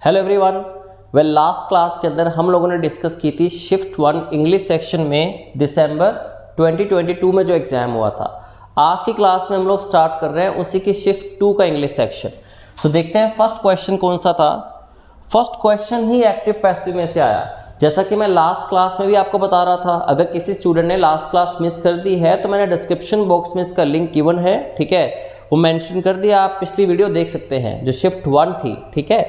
Hello everyone. Last class के अंदर हम लोगों ने डिस्कस की थी शिफ्ट 1 इंग्लिश सेक्शन में दिसंबर 2022 में जो एग्ज़ाम हुआ था। आज की क्लास में हम लोग स्टार्ट कर रहे हैं उसी की शिफ्ट 2 का इंग्लिश सेक्शन। सो देखते हैं फर्स्ट क्वेश्चन कौन सा था। फर्स्ट क्वेश्चन ही एक्टिव पैसिव में से आया। जैसा कि मैं लास्ट क्लास में भी आपको बता रहा था, अगर किसी स्टूडेंट ने लास्ट क्लास मिस कर दी है तो मैंने डिस्क्रिप्शन बॉक्स में इसका लिंक गिवन है, ठीक है, वो मेंशन कर दिया। आप पिछली वीडियो देख सकते हैं जो शिफ्ट 1 थी, ठीक है।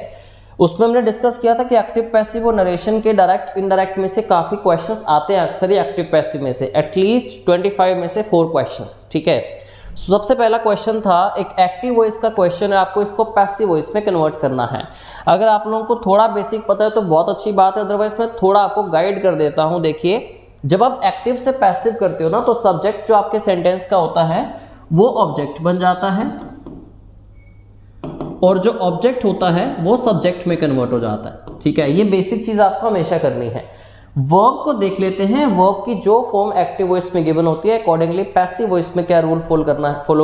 उसमें हमने डिस्कस किया था कि एक्टिव पैसिव और नरेशन के डायरेक्ट इनडायरेक्ट में से काफ़ी क्वेश्चंस आते हैं अक्सर ही एक्टिव पैसिव में से, एटलीस्ट 25 में से 4 क्वेश्चंस, ठीक है। सबसे पहला क्वेश्चन था एक एक्टिव वॉइस का क्वेश्चन है, आपको इसको पैसिव वॉइस में कन्वर्ट करना है। अगर आप लोगों को थोड़ा बेसिक पता है तो बहुत अच्छी बात है, अदरवाइज मैं थोड़ा आपको गाइड कर देता हूँ। देखिए, जब आप एक्टिव से पैसिव करते हो ना तो सब्जेक्ट जो आपके सेंटेंस का होता है वो ऑब्जेक्ट बन जाता है और जो ऑब्जेक्ट होता है वो सब्जेक्ट में कन्वर्ट हो जाता है, ठीक है। ये बेसिक चीज़ आपको हमेशा करनी है। वर्ब को देख लेते हैं। वर्ब की जो फॉर्म एक्टिव वॉइस में गिवन होती है, अकॉर्डिंगली पैसिव वॉइस में क्या रूल फॉलो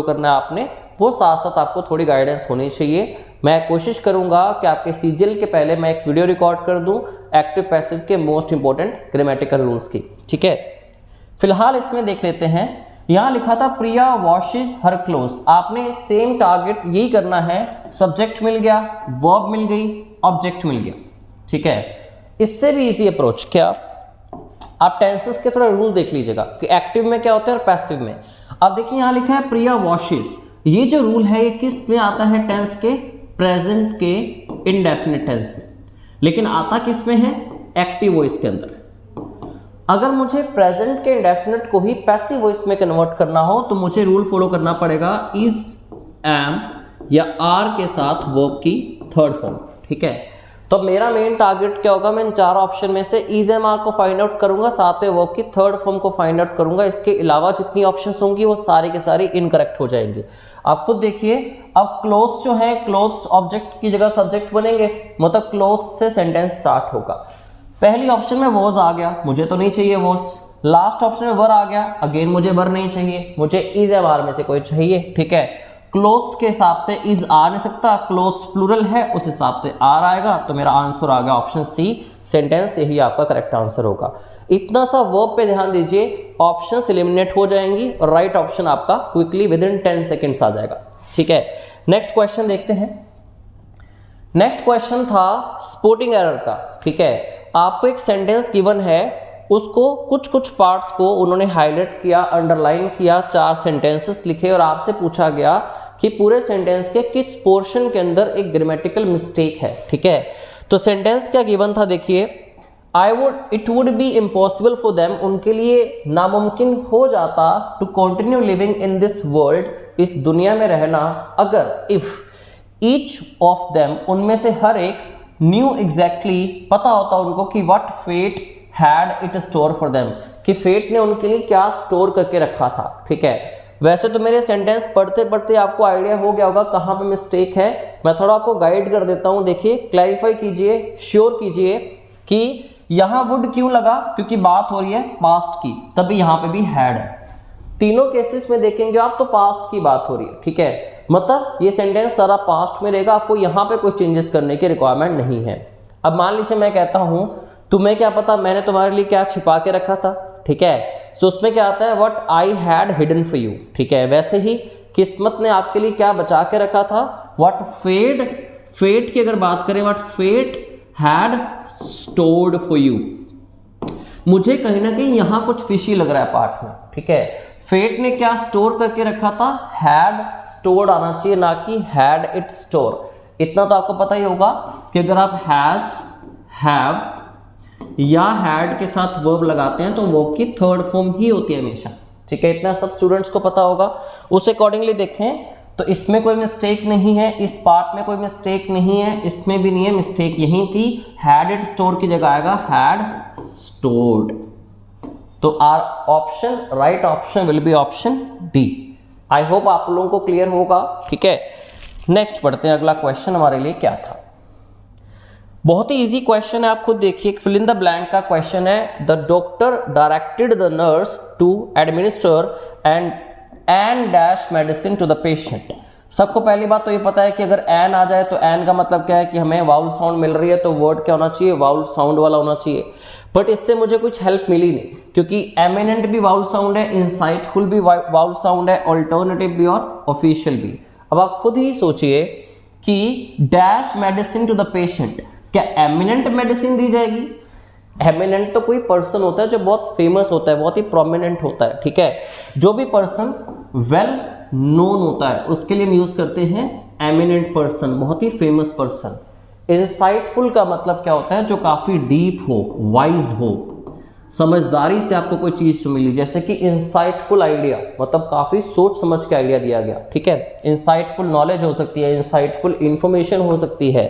करना है आपने, वो साथ साथ आपको थोड़ी गाइडेंस होनी चाहिए। मैं कोशिश करूंगा कि आपके सीजीएल के पहले मैं एक वीडियो रिकॉर्ड कर दूं एक्टिव पैसिव के मोस्ट इंपॉर्टेंट ग्रामेटिकल रूल्स की, ठीक है। फिलहाल इसमें देख लेते हैं। यहाँ लिखा था प्रिया वॉशेस हर क्लोथ्स। आपने सेम टारगेट यही करना है। सब्जेक्ट मिल गया, वर्ब मिल गई, ऑब्जेक्ट मिल गया, ठीक है। इससे भी इजी अप्रोच क्या, आप टेंसेस के थोड़ा रूल देख लीजिएगा कि एक्टिव में क्या होता है और पैसिव में। अब देखिए यहाँ लिखा है प्रिया वॉशेस। ये जो रूल है ये किस में आता है, टेंस के प्रेजेंट के इनडेफिनिट टेंस में, लेकिन आता किस में है, एक्टिव वॉइस के अंदर। अगर मुझे प्रेजेंट के इंडेफिनिट को ही पैसिव वॉइस में कन्वर्ट करना हो तो मुझे रूल फॉलो करना पड़ेगा इज, एम या आर के साथ वर्ब की थर्ड फॉर्म, ठीक है। तो मेरा मेन टारगेट क्या होगा, मैं इन 4 ऑप्शन में से इज एम आर को फाइंड आउट करूंगा, साथ में वर्ब की थर्ड फॉर्म को फाइंड आउट करूंगा। इसके अलावा जितनी ऑप्शंस होंगी वो सारी की सारी इनकरेक्ट हो जाएंगी। आप खुद देखिए, अब क्लोथ्स जो है, क्लोथ्स ऑब्जेक्ट की जगह सब्जेक्ट बनेंगे, मतलब क्लोथ्स से सेंटेंस स्टार्ट होगा। पहली ऑप्शन में वॉज आ गया, मुझे तो नहीं चाहिए वॉज। लास्ट ऑप्शन में वर आ गया, अगेन मुझे वर नहीं चाहिए, मुझे इज एम आर में से कोई चाहिए, ठीक है। क्लोथ्स के हिसाब से इज आ नहीं सकता, क्लोथ्स प्लूरल है उस हिसाब से आर आएगा, तो मेरा आंसर आ गया ऑप्शन सी सेंटेंस, यही आपका करेक्ट आंसर होगा। इतना सा वर्ब पे ध्यान दीजिए, ऑप्शंस एलिमिनेट हो जाएंगी और राइट ऑप्शन आपका क्विकली विद इन 10 सेकेंड्स आ जाएगा, ठीक है। नेक्स्ट क्वेश्चन देखते हैं। नेक्स्ट क्वेश्चन था स्पोर्टिंग एरर का, ठीक है। आपको एक सेंटेंस गिवन है, उसको कुछ पार्ट्स को उन्होंने हाईलाइट किया, अंडरलाइन किया, 4 सेंटेंसेस लिखे और आपसे पूछा गया कि पूरे सेंटेंस के किस पोर्शन के अंदर एक ग्रामेटिकल मिस्टेक है, ठीक है। तो सेंटेंस क्या गिवन था, देखिए, it would be impossible for them, उनके लिए नामुमकिन हो जाता, to continue living in this world, इस दुनिया में रहना, अगर इफ ईच ऑफ देम, उनमें से हर एक, न्यू एग्जैक्टली, पता होता उनको कि what fate had it store for them, कि फेट ने उनके लिए क्या स्टोर करके रखा था, ठीक है। वैसे तो मेरे सेंटेंस पढ़ते पढ़ते आपको आइडिया हो गया होगा कहाँ पे मिस्टेक है, मैं थोड़ा आपको गाइड कर देता हूँ। देखिए, क्लैरिफाई कीजिए, श्योर कीजिए कि यहाँ वुड क्यों लगा, क्योंकि बात हो रही है पास्ट की, तभी यहाँ पे भी हैड है। तीनों केसेस में देखेंगे आप तो पास्ट की बात हो रही है, ठीक है, मतलब ये सेंटेंस सारा पास्ट में रहेगा, आपको यहाँ पे कोई चेंजेस करने की रिक्वायरमेंट नहीं है। अब मान लीजिए मैं कहता हूँ तुम्हें क्या पता मैंने तुम्हारे लिए क्या छिपा के रखा था, ठीक है। सो उसमें क्या आता है, what I had hidden for you, ठीक है। वैसे ही किस्मत ने आपके लिए क्या बचा के रखा था, व्हाट फेट की अगर बात करें, what fate had stored for you. मुझे कहीं ना कहीं यहाँ कुछ फिशी लग रहा है पार्ट में, ठीक है। फेट ने क्या स्टोर करके रखा था, हैड स्टोर्ड आना चाहिए, ना कि हैड इट स्टोर। इतना तो आपको पता ही होगा कि अगर आप हैज, हैव या हैड के साथ वर्ब लगाते हैं तो वर्ब की थर्ड फॉर्म ही होती है हमेशा, ठीक है। इतना सब स्टूडेंट्स को पता होगा। उस अकॉर्डिंगली देखें तो इसमें कोई मिस्टेक नहीं है, इस पार्ट में कोई मिस्टेक नहीं है, इसमें भी नहीं है, मिस्टेक यही थी। हैड इट स्टोर की जगह आएगा हैड स्टोर्ड। तो our option, right option will be option D. I hope आप लोगों को क्लियर होगा, ठीक है। नेक्स्ट पढ़ते हैं, अगला क्वेश्चन हमारे लिए क्या था। बहुत ही इजी क्वेश्चन है, आप खुद देखिए, फिल इन द ब्लैंक का क्वेश्चन है। The doctor directed the nurse to administer and dash medicine to the patient. सबको पहली बात तो ये पता है कि अगर एन आ जाए तो एन का मतलब क्या है कि हमें वाउल साउंड मिल रही है, तो वर्ड क्या होना चाहिए, वाउल साउंड वाला होना चाहिए। बट इससे मुझे कुछ हेल्प मिली नहीं, क्योंकि एमिनेंट भी वाउल साउंड है, इंसाइटफुल भी वाउल साउंड है, ऑल्टरनेटिव भी और ऑफिशियल भी। अब आप खुद ही सोचिए कि dash medicine to the patient, क्या एमिनेंट मेडिसिन दी जाएगी? एमिनेंट तो कोई पर्सन होता है जो बहुत फेमस होता है, बहुत ही प्रोमिनेंट होता है, ठीक है। जो भी पर्सन वेल नोन होता है उसके लिए हम यूज करते हैं एमिनेंट पर्सन, बहुत ही फेमस पर्सन। इंसाइटफुल का मतलब क्या होता है, जो काफी डीप हो, वाइज हो, समझदारी से आपको कोई चीज मिली, जैसे कि इंसाइटफुल आइडिया मतलब काफी सोच समझ के आइडिया दिया गया, ठीक है। इंसाइटफुल नॉलेज हो सकती है, इंसाइटफुल इंफॉर्मेशन हो सकती है।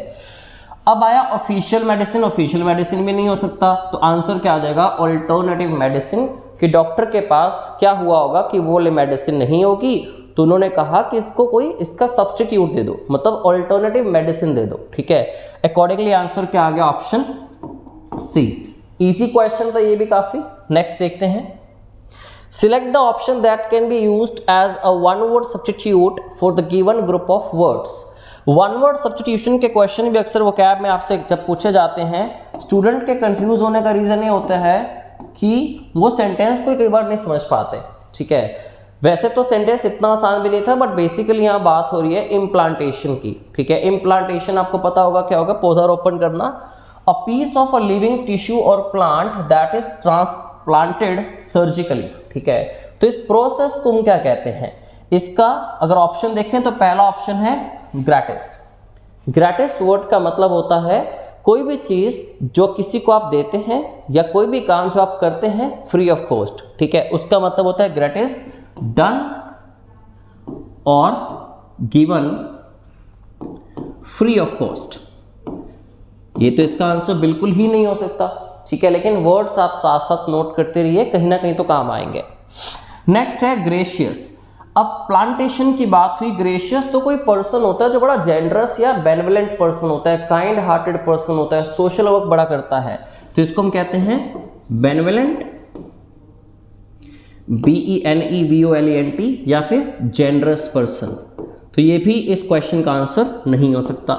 अब आया ऑफिशियल मेडिसिन, ऑफिशियल मेडिसिन भी नहीं हो सकता, तो आंसर क्या आ जाएगा, ऑल्टरनेटिव मेडिसिन। कि डॉक्टर के पास क्या हुआ होगा कि वो मेडिसिन नहीं होगी, तो उन्होंने कहा कि इसको कोई इसका सब्स्टिट्यूट दे दो, मतलब ऑल्टरनेटिव मेडिसिन दे दो, ठीक है। अकॉर्डिंगली आंसर क्या आ गया, ऑप्शन सी। इजी क्वेश्चन था ये भी काफी। नेक्स्ट देखते हैं, select the option that can be used as a one word substitute for the given group of words. One word substitution के क्वेश्चन भी अक्सर वोकैब में आपसे जब पूछे जाते हैं, स्टूडेंट के कंफ्यूज होने का रीजन ये होता है कि वो सेंटेंस को कई बार नहीं समझ पाते, ठीक है। वैसे तो सेंटेंस इतना आसान भी नहीं था, बट बेसिकली यहाँ बात हो रही है इम्प्लांटेशन की, ठीक है। इम्प्लांटेशन आपको पता होगा क्या होगा, पौधारोपण करना। A piece of a living tissue और plant that is transplanted surgically, ठीक है। तो इस प्रोसेस को हम क्या कहते हैं, इसका अगर ऑप्शन देखें तो पहला ऑप्शन है ग्रेटिस। ग्रेटिस वर्ड का मतलब होता है कोई भी चीज जो किसी को आप देते हैं या कोई भी काम जो आप करते हैं फ्री ऑफ कॉस्ट, ठीक है, उसका मतलब होता है ग्रेटिस, डन और गिवन फ्री ऑफ कॉस्ट। ये तो इसका आंसर बिल्कुल ही नहीं हो सकता, ठीक है, लेकिन वर्ड्स आप साथ साथ नोट करते रहिए, कहीं ना कहीं तो काम आएंगे। नेक्स्ट है ग्रेशियस। अब प्लांटेशन की बात हुई, ग्रेशियस तो कोई पर्सन होता है जो बड़ा जेनरस या बेनेवलेंट पर्सन होता है, काइंड हार्टेड पर्सन होता है, सोशल वर्क बड़ा करता है, तो इसको हम कहते हैं बेनेवलेंट, BENEVOLENT, या फिर जेनरस पर्सन। तो ये भी इस क्वेश्चन का आंसर नहीं हो सकता।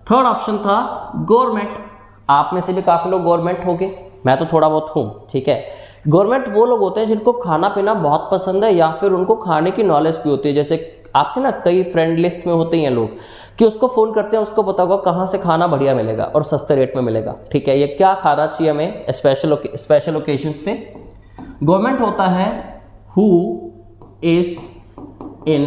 थर्ड ऑप्शन था गवर्नमेंट। आप में से भी काफी लोग गवर्नमेंट होंगे, मैं तो थोड़ा बहुत हूं, ठीक है। गवर्नमेंट वो लोग होते हैं जिनको खाना पीना बहुत पसंद है या फिर उनको खाने की नॉलेज भी होती है। जैसे आपके ना कई फ्रेंड लिस्ट में होते हैं लोग कि उसको फ़ोन करते हैं, उसको पता होगा कहाँ से खाना बढ़िया मिलेगा और सस्ते रेट में मिलेगा, ठीक है, ये क्या खाना चाहिए हमें स्पेशल ओकेजन्स पे। गवर्नमेंट होता है who is in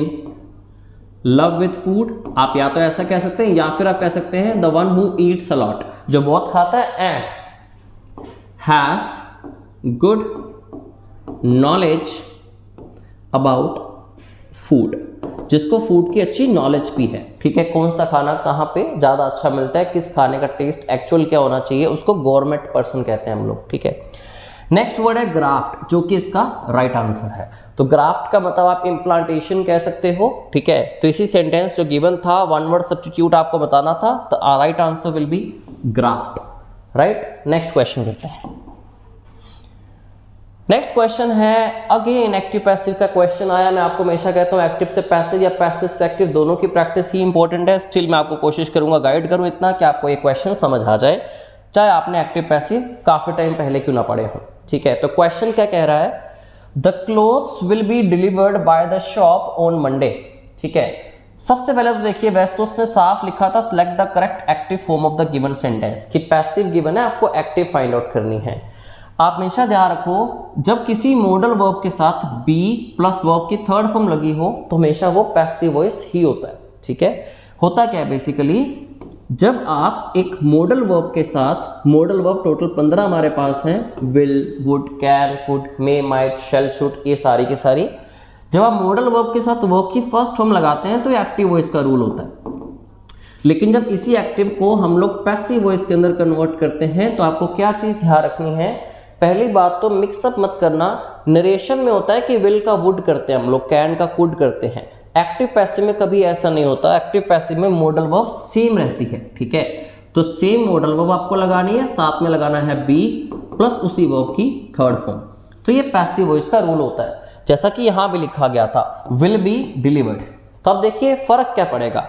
love with food, आप या तो ऐसा कह सकते हैं या फिर आप कह सकते हैं the one who Yeats a lot, जो बहुत खाता है, and has good knowledge about food, जिसको फूड की अच्छी नॉलेज भी है, ठीक है, कौन सा खाना कहाँ पे ज़्यादा अच्छा मिलता है, किस खाने का टेस्ट एक्चुअल क्या होना चाहिए, उसको गवर्नमेंट पर्सन कहते हैं हम लोग, ठीक है। नेक्स्ट वर्ड है ग्राफ्ट, जो कि इसका राइट आंसर है। तो ग्राफ्ट का मतलब आप इम्प्लांटेशन कह सकते हो, ठीक है। तो इसी सेंटेंस जो गिवन था, वन वर्ड सब्स्टिट्यूट आपको बताना था, तो right answer will be graft, right. Next question करते हैं। नेक्स्ट क्वेश्चन है अगेन एक्टिव पैसिव का क्वेश्चन आया। मैं आपको हमेशा कहता हूँ एक्टिव से पैसिव या पैसिव से एक्टिव दोनों की प्रैक्टिस ही इंपॉर्टेंट है। स्टिल मैं आपको कोशिश करूंगा गाइड करूं इतना कि आपको ये क्वेश्चन समझ आ जाए, चाहे आपने एक्टिव पैसिव काफी टाइम पहले क्यों ना पढ़े हो, ठीक है। तो क्वेश्चन क्या कह रहा है, the clothes will be delivered by the shop on Monday, ठीक है। सबसे पहले तो देखिए, वैसे तो उसने साफ लिखा था select the correct active form of the given sentence, कि पैसिव गिवन है, आपको एक्टिव फाइंड आउट करनी है। आप हमेशा ध्यान रखो, जब किसी मॉडल वर्ब के साथ बी प्लस वर्ब की थर्ड फॉर्म लगी हो तो हमेशा वो पैसिव वॉइस ही होता है, ठीक है। होता क्या है बेसिकली, जब आप एक मॉडल वर्ब के साथ, मॉडल वर्ब टोटल 15 हमारे पास हैं, will, would, can, could, may, might, shall, should, ये सारी की सारी, जब आप मॉडल वर्ब के साथ वर्ब की फर्स्ट फॉर्म लगाते हैं तो ये एक्टिव वॉइस का रूल होता है। लेकिन जब इसी एक्टिव को हम लोग पैसिव वॉइस के अंदर कन्वर्ट करते हैं तो आपको क्या चीज ध्यान रखनी है, पहली बात तो मिक्सअप मत करना। नरेशन में होता है कि विल का वुड करते हैं हम लोग, कैन का कुड करते हैं। एक्टिव पैसिव में कभी ऐसा नहीं होता, एक्टिव पैसिव में मॉडल वर्ब सेम रहती है, ठीक है। तो सेम मॉडल वर्ब आपको लगानी है, साथ में लगाना है बी प्लस उसी वर्ब की थर्ड फॉर्म। तो ये पैसिव वॉइस का रूल होता है, जैसा कि यहां भी लिखा गया था विल बी डिलीवर्ड, तो अब देखिए फर्क क्या पड़ेगा,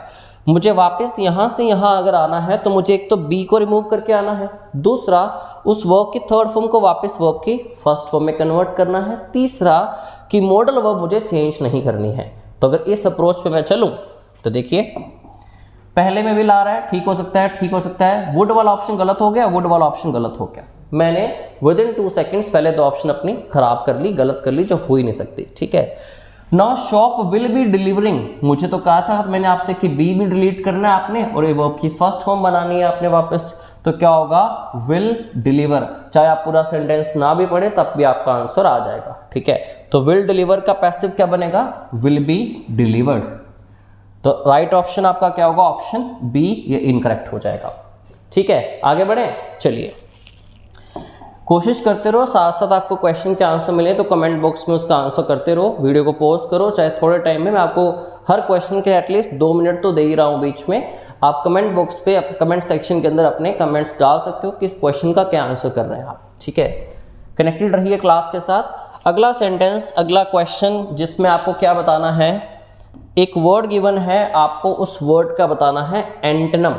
मुझे वापस यहाँ से यहाँ अगर आना है तो मुझे एक तो बी को रिमूव करके आना है, दूसरा उस वर्ब की थर्ड फॉर्म को वापस वर्ब की फर्स्ट फॉर्म में कन्वर्ट करना है, तीसरा कि मॉडल वर्ब मुझे चेंज नहीं करनी है। तो अगर इस अप्रोच पे मैं चलूँ तो देखिए पहले में भी ला रहा है, ठीक हो सकता है, ठीक हो सकता है, वुड वाला ऑप्शन गलत हो गया, वुड वाला ऑप्शन गलत हो गया, मैंने विद इन 2 सेकेंड्स पहले दो ऑप्शन अपनी खराब कर ली, गलत कर ली, जो हो ही नहीं सकती। ठीक है, now shop will be delivering, मुझे तो कहा था मैंने आपसे कि बी भी डिलीट करना है आपने और ये वर्ब की फर्स्ट फॉर्म बनानी है आपने वापस, तो क्या होगा विल डिलीवर, चाहे आप पूरा सेंटेंस ना भी पढ़े तब भी आपका आंसर आ जाएगा। ठीक है, तो विल डिलीवर का पैसिव क्या बनेगा, विल बी डिलीवर्ड। तो राइट ऑप्शन आपका क्या होगा, ऑप्शन बी, ये इनकरेक्ट हो जाएगा। ठीक है, आगे बढ़े, चलिए कोशिश करते रहो, साथ साथ आपको क्वेश्चन के आंसर मिले तो कमेंट बॉक्स में उसका आंसर करते रहो, वीडियो को पॉज करो, चाहे थोड़े टाइम में मैं आपको हर क्वेश्चन के एटलीस्ट 2 मिनट तो दे ही रहा हूँ बीच में, आप कमेंट बॉक्स पे कमेंट सेक्शन के अंदर अपने कमेंट्स डाल सकते हो किस क्वेश्चन का क्या आंसर कर रहे हैं आप। ठीक है, कनेक्टेड रहिए क्लास के साथ। अगला सेंटेंस, अगला क्वेश्चन जिसमें आपको क्या बताना है, एक वर्ड गिवन है, आपको उस वर्ड का बताना है एंटोनिम,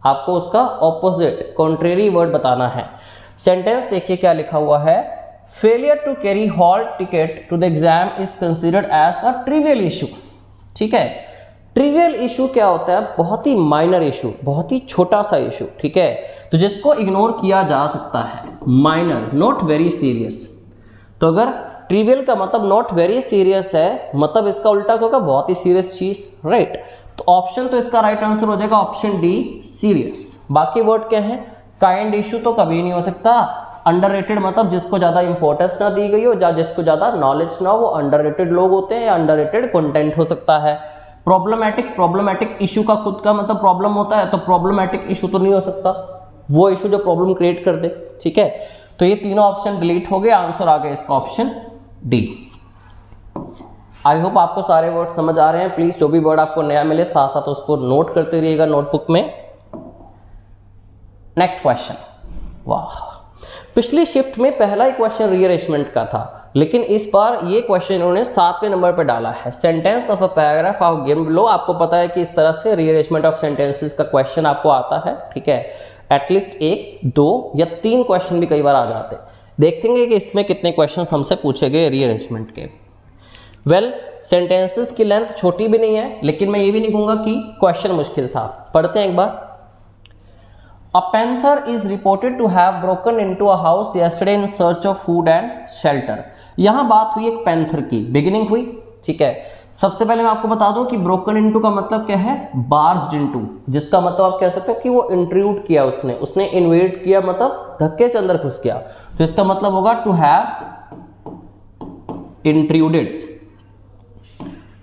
आपको उसका ऑपोजिट कॉन्ट्रेरी वर्ड बताना है। सेंटेंस देखिए क्या लिखा हुआ है, failure to carry hall ticket to the exam is considered as a trivial issue. ठीक है, ट्रिवियल इशू क्या होता है, बहुत ही माइनर इशू, बहुत ही छोटा सा इशू। ठीक है, तो जिसको इग्नोर किया जा सकता है, माइनर, नॉट वेरी सीरियस। तो अगर ट्रिवियल का मतलब नॉट वेरी सीरियस है, मतलब इसका उल्टा होगा बहुत ही सीरियस चीज, राइट। तो ऑप्शन तो इसका राइट आंसर हो जाएगा ऑप्शन डी, सीरियस। बाकी वर्ड क्या है, काइंड इशू तो कभी नहीं हो सकता, अंडररेटेड मतलब जिसको ज़्यादा इंपॉर्टेंस ना दी गई हो, या जिसको ज़्यादा नॉलेज ना हो, वो अंडररेटेड लोग होते हैं, या अंडररेटेड कंटेंट हो सकता है। प्रॉब्लमैटिक, प्रॉब्लमैटिक इशू का खुद का मतलब प्रॉब्लम होता है, तो प्रॉब्लमैटिक इशू तो नहीं हो सकता, वो इशू जो प्रॉब्लम क्रिएट कर दे। ठीक है, तो ये तीनों ऑप्शन डिलीट हो गए, आंसर आ गया इसका ऑप्शन डी। आई होप आपको सारे वर्ड समझ आ रहे हैं। प्लीज जो भी वर्ड आपको नया मिले साथ साथ उसको नोट करते रहिएगा नोटबुक में। नेक्स्ट क्वेश्चन, वाह, पिछली शिफ्ट में पहला ही क्वेश्चन रीअरेंजमेंट का था, लेकिन इस बार ये क्वेश्चन इन्होंने 7वें नंबर पे डाला है। Sentence of a paragraph of given below, आपको पता है कि इस तरह से रीअरेंजमेंट ऑफ सेंटेंसेस का क्वेश्चन आपको आता है। ठीक है, एटलीस्ट 1, 2 या 3 क्वेश्चन भी कई बार आ जाते हैं। देखेंगे कि इसमें कितने क्वेश्चन हमसे पूछे गए रीअरेंजमेंट के। वेल, सेंटेंसेस की लेंथ छोटी भी नहीं है, लेकिन मैं ये भी नहीं कहूँगा कि क्वेश्चन मुश्किल था। पढ़ते हैं एक बार। A panther is reported to have broken into a house yesterday in search of food and shelter। यहाँ बात हुई एक पैंथर की, बिगिनिंग हुई। ठीक है, सबसे पहले मैं आपको बता दूं कि broken into का मतलब क्या है, barged into, जिसका मतलब आप कह सकते हो कि वो इंट्रूड किया, उसने इन्वेड किया, मतलब धक्के से अंदर घुस गया। तो इसका मतलब होगा to have intruded,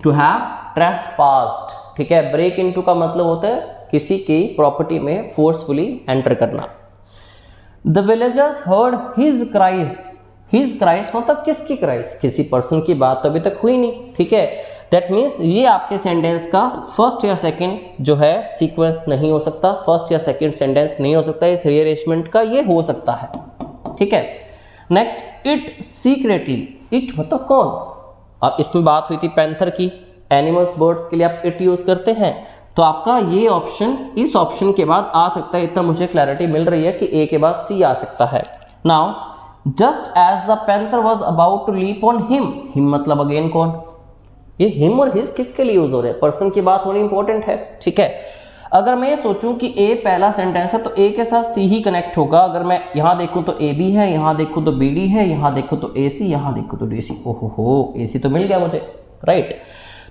to have trespassed. ठीक है, ब्रेक इनटू का मतलब होता है किसी की प्रॉपर्टी में फोर्सफुली एंटर करना। The villagers heard his cries, his cries मतलब किसकी क्राइज, किसी पर्सन की बात तो अभी तक हुई नहीं। ठीक है, दैट मीन्स ये आपके सेंटेंस का फर्स्ट या सेकंड जो है सीक्वेंस नहीं हो सकता, फर्स्ट या सेकंड सेंटेंस नहीं हो सकता, इस रीअरेंजमेंट का ये हो सकता है। ठीक है, नेक्स्ट, इट सीक्रेटली, इट मतलब कौन, अब इसमें बात हुई थी पैंथर की, एनिमल्स बर्ड्स के लिए आप इट यूज करते हैं, तो आपका ये ऑप्शन इस ऑप्शन के बाद आ सकता है। इतना मुझे क्लैरिटी मिल रही है कि ए के बाद सी आ सकता है। Now, just as the panther was about to leap on him, him मतलब अगेन कौन, ये हिम और हिज किसके लिए यूज हो रहे हैं, पर्सन की बात होनी इंपॉर्टेंट है। ठीक है, अगर मैं ये सोचूं कि ए पहला सेंटेंस है तो ए के साथ सी ही कनेक्ट होगा। अगर मैं यहाँ देखूं तो ए बी है, यहाँ देखूं तो बी डी है, यहाँ देखूं तो ए सी, यहाँ देखूं तो डी सी। ओहो हो, ए सी तो मिल गया मुझे, राइट।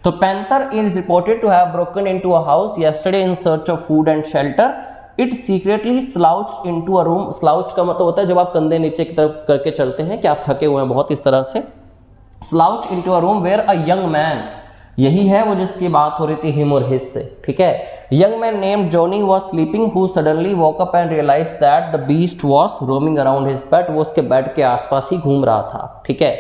तो panther is reported to have broken into a house yesterday in search of food and shelter. It secretly slouched into a room. Slouched का मतलब होता है जब आप कंधे नीचे की तरफ करके चलते हैं कि आप थके हुए हैं बहुत, इस तरह से। Slouched into a room where a young man, यही है वो जिसकी बात हो रही थी हिम और हिज से। ठीक है, young man named Johnny was sleeping who suddenly woke up and realized that the beast was roaming around his bed. वो उसके बेड के आसपास ही घूम रहा था। ठीक है,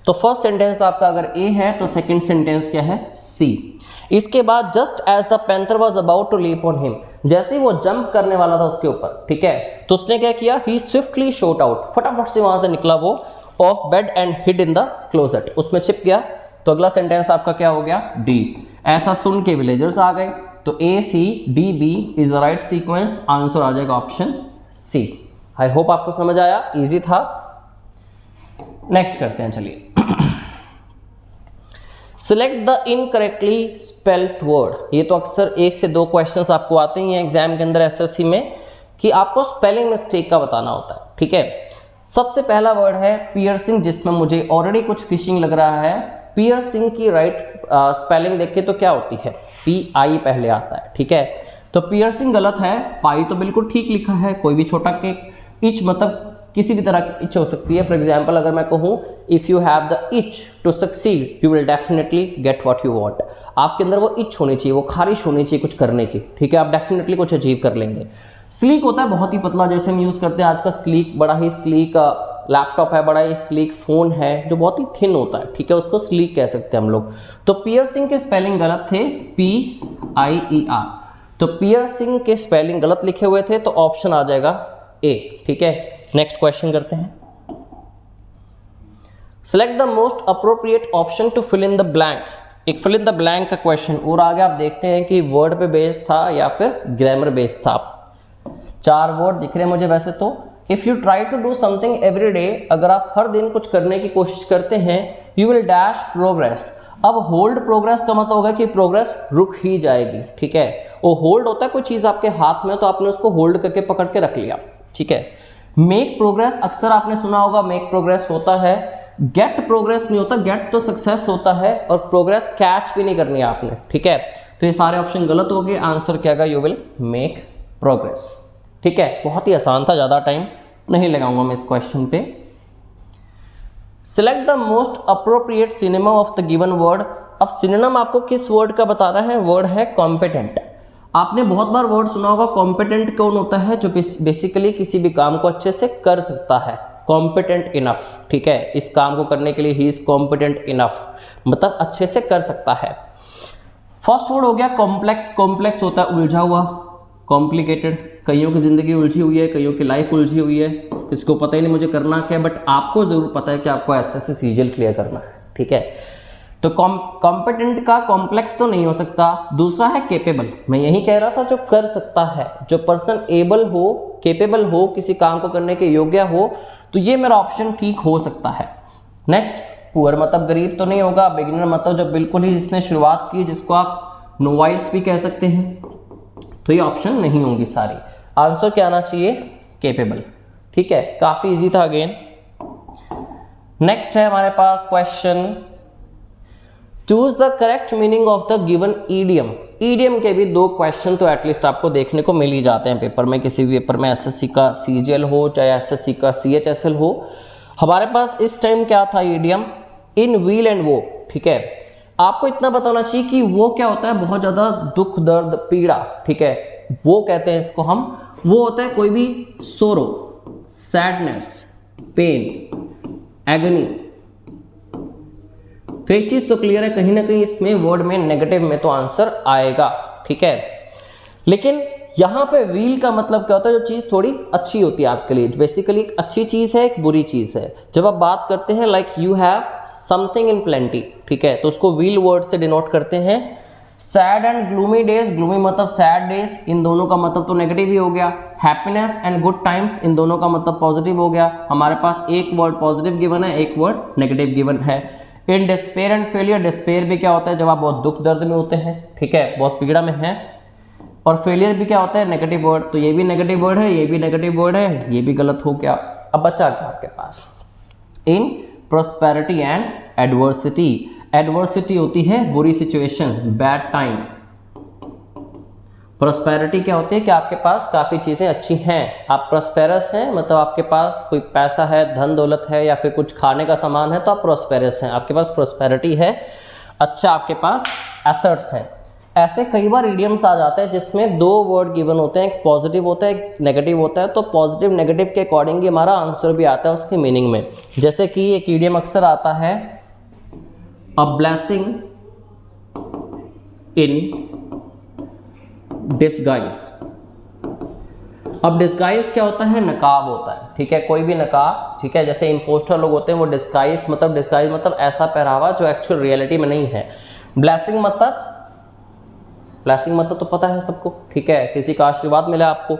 तो फर्स्ट सेंटेंस आपका अगर ए है तो सेकंड सेंटेंस क्या है, सी। इसके बाद just as the panther was about to leap on him, जैसे ही वो जंप करने वाला था उसके ऊपर, ठीक है, तो उसने क्या किया, ही स्विफ्टली शॉट आउट, फटाफट से वहां से निकला वो, of bed and hid in the closet, उसमें छिप गया। तो अगला सेंटेंस आपका क्या हो गया, डी। ऐसा सुन के विलेजर्स आ गए। तो ACDB is the right sequence, answer आ जाएगा ऑप्शन सी। आई होप आपको समझ आया, इजी था। नेक्स्ट करते हैं, चलिए। Select the incorrectly spelled word. ये तो अक्सर 1 से 2 क्वेश्चंस आपको आते ही हैं एग्जाम के अंदर SSC में कि आपको स्पेलिंग मिस्टेक का बताना होता है, ठीक है। सबसे पहला वर्ड है पियर्सिंग, जिसमें मुझे ऑलरेडी कुछ फिशिंग लग रहा है। पियर्सिंग की राइट स्पेलिंग देखें तो क्या होती है, PI पहले आता है, ठीक है। तो पियर्सिंग गलत है, पाई तो बिल्कुल ठीक लिखा है। कोई भी छोटा केक, इच मतलब किसी भी तरह की इच हो सकती है। फॉर एग्जाम्पल अगर मैं कहूँ if you have the itch to succeed you will definitely get what you want, आपके अंदर वो इच होनी चाहिए, वो खारिश होनी चाहिए कुछ करने की, ठीक है। आप डेफिनेटली कुछ अचीव कर लेंगे। स्लीक होता है बहुत ही पतला, जैसे हम यूज़ करते हैं आज का स्लीक, बड़ा ही स्लीक लैपटॉप है, बड़ा ही स्लीक फ़ोन है जो बहुत ही थिन होता है, ठीक है, उसको स्लीक कह सकते हैं हम लोग। तो पियर्सिंग के स्पेलिंग गलत थे, PIER। तो पियर्सिंग के स्पेलिंग गलत लिखे हुए थे, तो ऑप्शन आ जाएगा A, ठीक है। नेक्स्ट क्वेश्चन करते हैं। Select the most appropriate option to fill in the blank. एक फिल इन द ब्लैंक का क्वेश्चन और आगे आप देखते हैं कि वर्ड पे बेस्ड था या फिर ग्रामर बेस्ड था। 4 वर्ड दिख रहे हैं मुझे वैसे तो। If you try to do something every day, अगर आप हर दिन कुछ करने की कोशिश करते हैं, यू विल डैश प्रोग्रेस। अब होल्ड प्रोग्रेस का मतलब होगा कि प्रोग्रेस रुक ही जाएगी, ठीक है। वो होल्ड होता है कोई चीज़ आपके हाथ में, तो आपने उसको होल्ड करके पकड़ के रख लिया, ठीक है। मेक प्रोग्रेस अक्सर आपने सुना होगा, मेक प्रोग्रेस होता है। गेट प्रोग्रेस नहीं होता, गेट तो सक्सेस होता है, और प्रोग्रेस कैच भी नहीं करनी है आपने, ठीक है। तो ये सारे ऑप्शन गलत हो गए, आंसर क्या होगा, यू विल मेक प्रोग्रेस, ठीक है। बहुत ही आसान था, ज़्यादा टाइम नहीं लगाऊंगा मैं इस क्वेश्चन पे। Select the most appropriate cinema of the given word. अब सिनोनिम आपको किस वर्ड का बताना है, वर्ड है कॉम्पिटेंट। आपने बहुत बार वर्ड सुना होगा, कॉम्पिटेंट कौन होता है, जो बेसिकली किसी भी काम को अच्छे से कर सकता है, कॉम्पिटेंट इनफ, ठीक है। इस काम को करने के लिए ही इज कॉम्पिटेंट इनफ, मतलब अच्छे से कर सकता है। फर्स्ट वर्ड हो गया कॉम्प्लेक्स। कॉम्प्लेक्स होता है उलझा हुआ, कॉम्प्लिकेटेड। कईयों की ज़िंदगी उलझी हुई है, कईयों की लाइफ उलझी हुई है, किसको पता ही नहीं मुझे करना क्या, बट आपको ज़रूर पता है कि आपको SSC सीजीएल क्लियर करना है, ठीक है। तो कॉम्पिटेंट का कॉम्प्लेक्स तो नहीं हो सकता। दूसरा है केपेबल, मैं यही कह रहा था, जो कर सकता है, जो पर्सन एबल हो, केपेबल हो, किसी काम को करने के योग्य हो, तो ये मेरा ऑप्शन ठीक हो सकता है। नेक्स्ट, पुअर मतलब गरीब तो नहीं होगा। बिगिनर मतलब जो बिल्कुल ही जिसने शुरुआत की, जिसको आप नोवाइस भी कह सकते हैं, तो ये ऑप्शन नहीं होंगी सारी। आंसर क्या आना चाहिए, केपेबल, ठीक है। काफ़ी इजी था अगेन। नेक्स्ट है हमारे पास question, choose the correct meaning of the given idiom. Idiom के भी 2 क्वेश्चन तो एटलीस्ट आपको देखने को मिल ही जाते हैं पेपर में, किसी भी पेपर में, SSC का CGL हो चाहे SSC का CHSL हो। हमारे पास इस टाइम क्या था ईडियम, इन व्हील एंड वो, ठीक है। आपको इतना बताना चाहिए कि वो क्या होता है, बहुत ज़्यादा दुख दर्द पीड़ा, ठीक है, वो कहते हैं इसको हम। वो होता है कोई भी सोरो, सैडनेस, पेन, एगनी। तो एक चीज़ तो क्लियर है, कहीं ना कहीं इसमें वर्ड में नेगेटिव में तो आंसर आएगा, ठीक है। लेकिन यहाँ पे व्हील का मतलब क्या होता है, जो चीज़ थोड़ी अच्छी होती है आपके लिए, बेसिकली एक अच्छी चीज़ है, एक बुरी चीज़ है। जब आप बात करते हैं like you have something in plenty, ठीक है, तो उसको व्हील वर्ड से डिनोट करते हैं। Sad and gloomy days, gloomy मतलब सैड डेज, इन दोनों का मतलब तो नेगेटिव ही हो गया। हैप्पीनेस एंड गुड टाइम्स, इन दोनों का मतलब पॉजिटिव हो गया। हमारे पास एक वर्ड पॉजिटिव गिवन है, एक वर्ड नेगेटिव गिवन है। इन डिस्पेयर एंड फेलियर, डिस्पेयर भी क्या होता है, जब आप बहुत दुख दर्द में होते हैं, ठीक है, बहुत पीड़ा में हैं। और फेलियर भी क्या होता है, नेगेटिव वर्ड। तो ये भी नेगेटिव वर्ड है, ये भी नेगेटिव वर्ड है, ये भी गलत हो गया। अब बचा क्या आपके पास, इन प्रोस्पेरिटी एंड एडवर्सिटी। एडवर्सिटी होती है बुरी सिचुएशन, बैड टाइम। प्रोस्पेरिटी क्या होती है कि आपके पास काफ़ी चीज़ें अच्छी हैं, आप प्रोस्पेरस हैं, मतलब आपके पास कोई पैसा है, धन दौलत है, या फिर कुछ खाने का सामान है, तो आप प्रोस्पेरस हैं, आपके पास प्रोस्पेरिटी है। अच्छा, आपके पास एसेट्स हैं। ऐसे कई बार इडियम्स आ जाते हैं जिसमें 2 वर्ड गिवन होते हैं, एक पॉजिटिव होता है, एक नेगेटिव होता है। तो पॉजिटिव नेगेटिव के अकॉर्डिंग ही हमारा आंसर भी आता है उसकी मीनिंग में। जैसे कि एक इडियम अक्सर आता है, अ ब्लेसिंग इन डिस्गाइज। अब डिस्गाइज क्या होता है, नकाब होता है, ठीक है, कोई भी नकाब, ठीक है। जैसे इम्पोस्टर लोग होते हैं, वो डिस्गाइज मतलब ऐसा पहरावा जो एक्चुअल रियलिटी में नहीं है। ब्लेसिंग मतलब ब्लेसिंग मतलब तो पता है सबको, ठीक है, किसी का आशीर्वाद मिला आपको।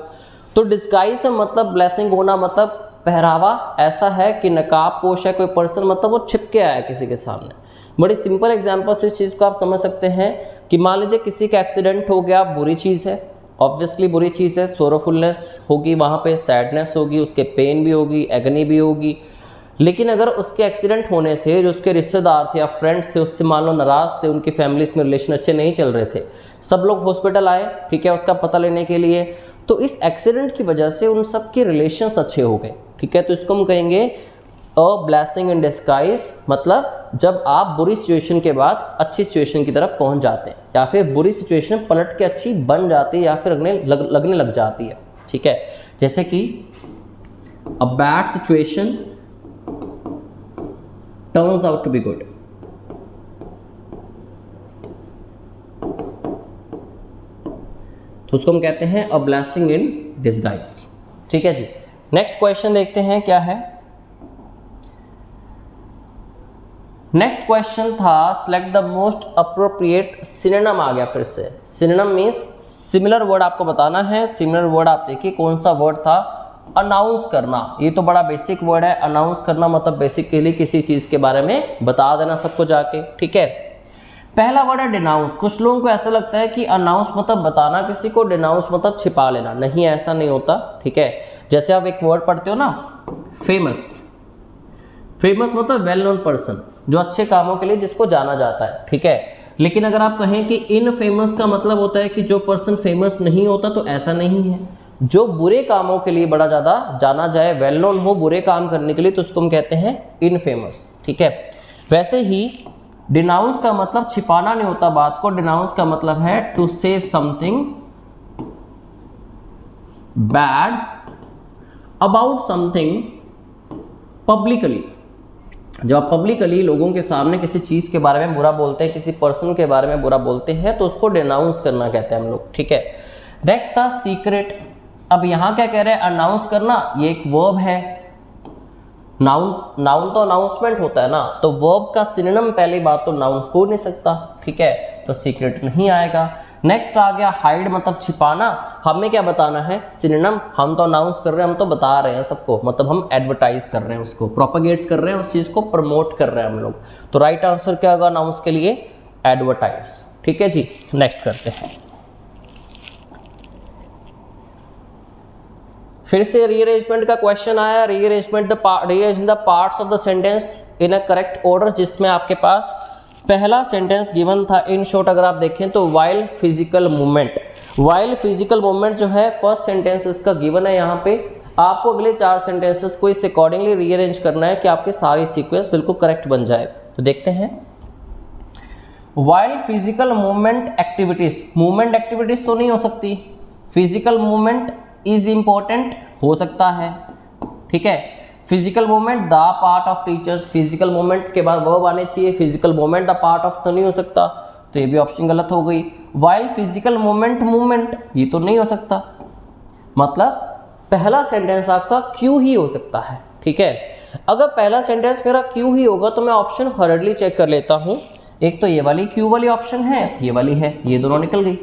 तो डिस्गाइज में मतलब ब्लेसिंग होना मतलब पहरावा ऐसा है कि नकाब पोश है कोई पर्सन, मतलब वो छिप के आया किसी के सामने। बड़ी सिंपल एग्जांपल से इस चीज़ को आप समझ सकते हैं कि मान लीजिए किसी का एक्सीडेंट हो गया, बुरी चीज़ है, ऑब्वियसली बुरी चीज़ है, सोरोफुलनेस होगी वहाँ पे, सैडनेस होगी, उसके पेन भी होगी, एगनी भी होगी। लेकिन अगर उसके एक्सीडेंट होने से जो उसके रिश्तेदार थे या फ्रेंड्स थे उससे मान लो नाराज़ थे, उनकी फैमिलीज में रिलेशन अच्छे नहीं चल रहे थे, सब लोग हॉस्पिटल आए, ठीक है, उसका पता लेने के लिए, तो इस एक्सीडेंट की वजह से उन सब के रिलेशंस अच्छे हो गए, ठीक है। तो इसको हम कहेंगे अ ब्लेसिंग इन डिस्गाइज, मतलब जब आप बुरी सिचुएशन के बाद अच्छी सिचुएशन की तरफ पहुंच जाते हैं, या फिर बुरी सिचुएशन पलट के अच्छी बन जाती है या फिर लगने लग जाती है, ठीक है। जैसे कि a bad situation turns out to be good. तो उसको हम कहते हैं अ ब्लेसिंग इन डिस्गाइज, ठीक है जी। नेक्स्ट क्वेश्चन देखते हैं क्या है। नेक्स्ट क्वेश्चन था select the most appropriate synonym. आ गया फिर से, सिनोनिम मीन्स सिमिलर वर्ड आपको बताना है। सिमिलर वर्ड आप देखिए कौन सा वर्ड था, अनाउंस करना। ये तो बड़ा बेसिक वर्ड है, अनाउंस करना मतलब बेसिकली किसी चीज़ के बारे में बता देना सबको जाके, ठीक है। पहला वर्ड है डिनाउंस। कुछ लोगों को ऐसा लगता है कि अनाउंस मतलब बताना किसी को, डिनाउंस मतलब छिपा लेना। नहीं, ऐसा नहीं होता, ठीक है। जैसे आप एक वर्ड पढ़ते हो ना, फेमस। फेमस मतलब वेल नोन पर्सन, जो अच्छे कामों के लिए जिसको जाना जाता है, ठीक है। लेकिन अगर आप कहें कि इन फेमस का मतलब होता है कि जो पर्सन फेमस नहीं होता, तो ऐसा नहीं है। जो बुरे कामों के लिए बड़ा ज़्यादा जाना जाए, वेल नोन हो बुरे काम करने के लिए, तो उसको हम कहते हैं इनफेमस, ठीक है। वैसे ही डिनाउंस का मतलब छिपाना नहीं होता बात को। डिनाउंस का मतलब है to say something bad about something publicly. जब आप पब्लिकली लोगों के सामने किसी चीज़ के बारे में बुरा बोलते हैं, किसी पर्सन के बारे में बुरा बोलते हैं, तो उसको डिनाउंस करना कहते हैं हम लोग, ठीक है। नेक्स्ट था सीक्रेट। अब यहाँ क्या कह रहे हैं, अनाउंस करना, ये एक वर्ब है। नाउन तो अनाउंसमेंट होता है ना, तो वर्ब का सिनोनिम पहली बात तो नाउन हो नहीं सकता, ठीक है, तो सीक्रेट नहीं आएगा। नेक्स्ट आ गया हाइड, मतलब छिपाना। हमें क्या बताना है, सिनोनिम। हम तो अनाउंस कर रहे हैं, हम तो बता रहे हैं सबको, मतलब हम एडवर्टाइज कर रहे हैं, उसको प्रोपेगेट कर रहे हैं, उस चीज़ को प्रमोट कर रहे हैं हम लोग। तो राइट आंसर क्या होगा अनाउंस के लिए, एडवर्टाइज, ठीक है जी। नेक्स्ट करते हैं। फिर से रीअरेंजमेंट का क्वेश्चन आया। Rearrange the parts of the sentence in a correct order, जिसमें आपके पास पहला सेंटेंस गिवन था। इन शॉर्ट अगर आप देखें तो while physical movement. While physical movement जो है फर्स्ट सेंटेंस इसका गिवन है। यहाँ पे आपको अगले 4 सेंटेंसेस को इस अकॉर्डिंगली रीअरेंज करना है कि आपके सारी सीक्वेंस बिल्कुल करेक्ट बन जाए। तो देखते हैं, while physical movement activities. Movement activities तो नहीं हो सकती, फिजिकल मूवमेंट इज इंपॉर्टेंट हो सकता है, ठीक है। Physical movement the part of teachers, physical movement के बाद वर्ब आने चाहिए, physical movement the part of तो नहीं हो सकता, तो ये भी ऑप्शन गलत हो गई। वाइल फिजिकल मूवमेंट ये तो नहीं हो सकता, मतलब पहला सेंटेंस आपका क्यू ही हो सकता है, ठीक है। अगर पहला सेंटेंस मेरा क्यू ही होगा तो मैं ऑप्शन हर्डली चेक कर लेता हूँ। एक तो ये वाली क्यू वाली ऑप्शन है, ये वाली है, ये दोनों निकल गई।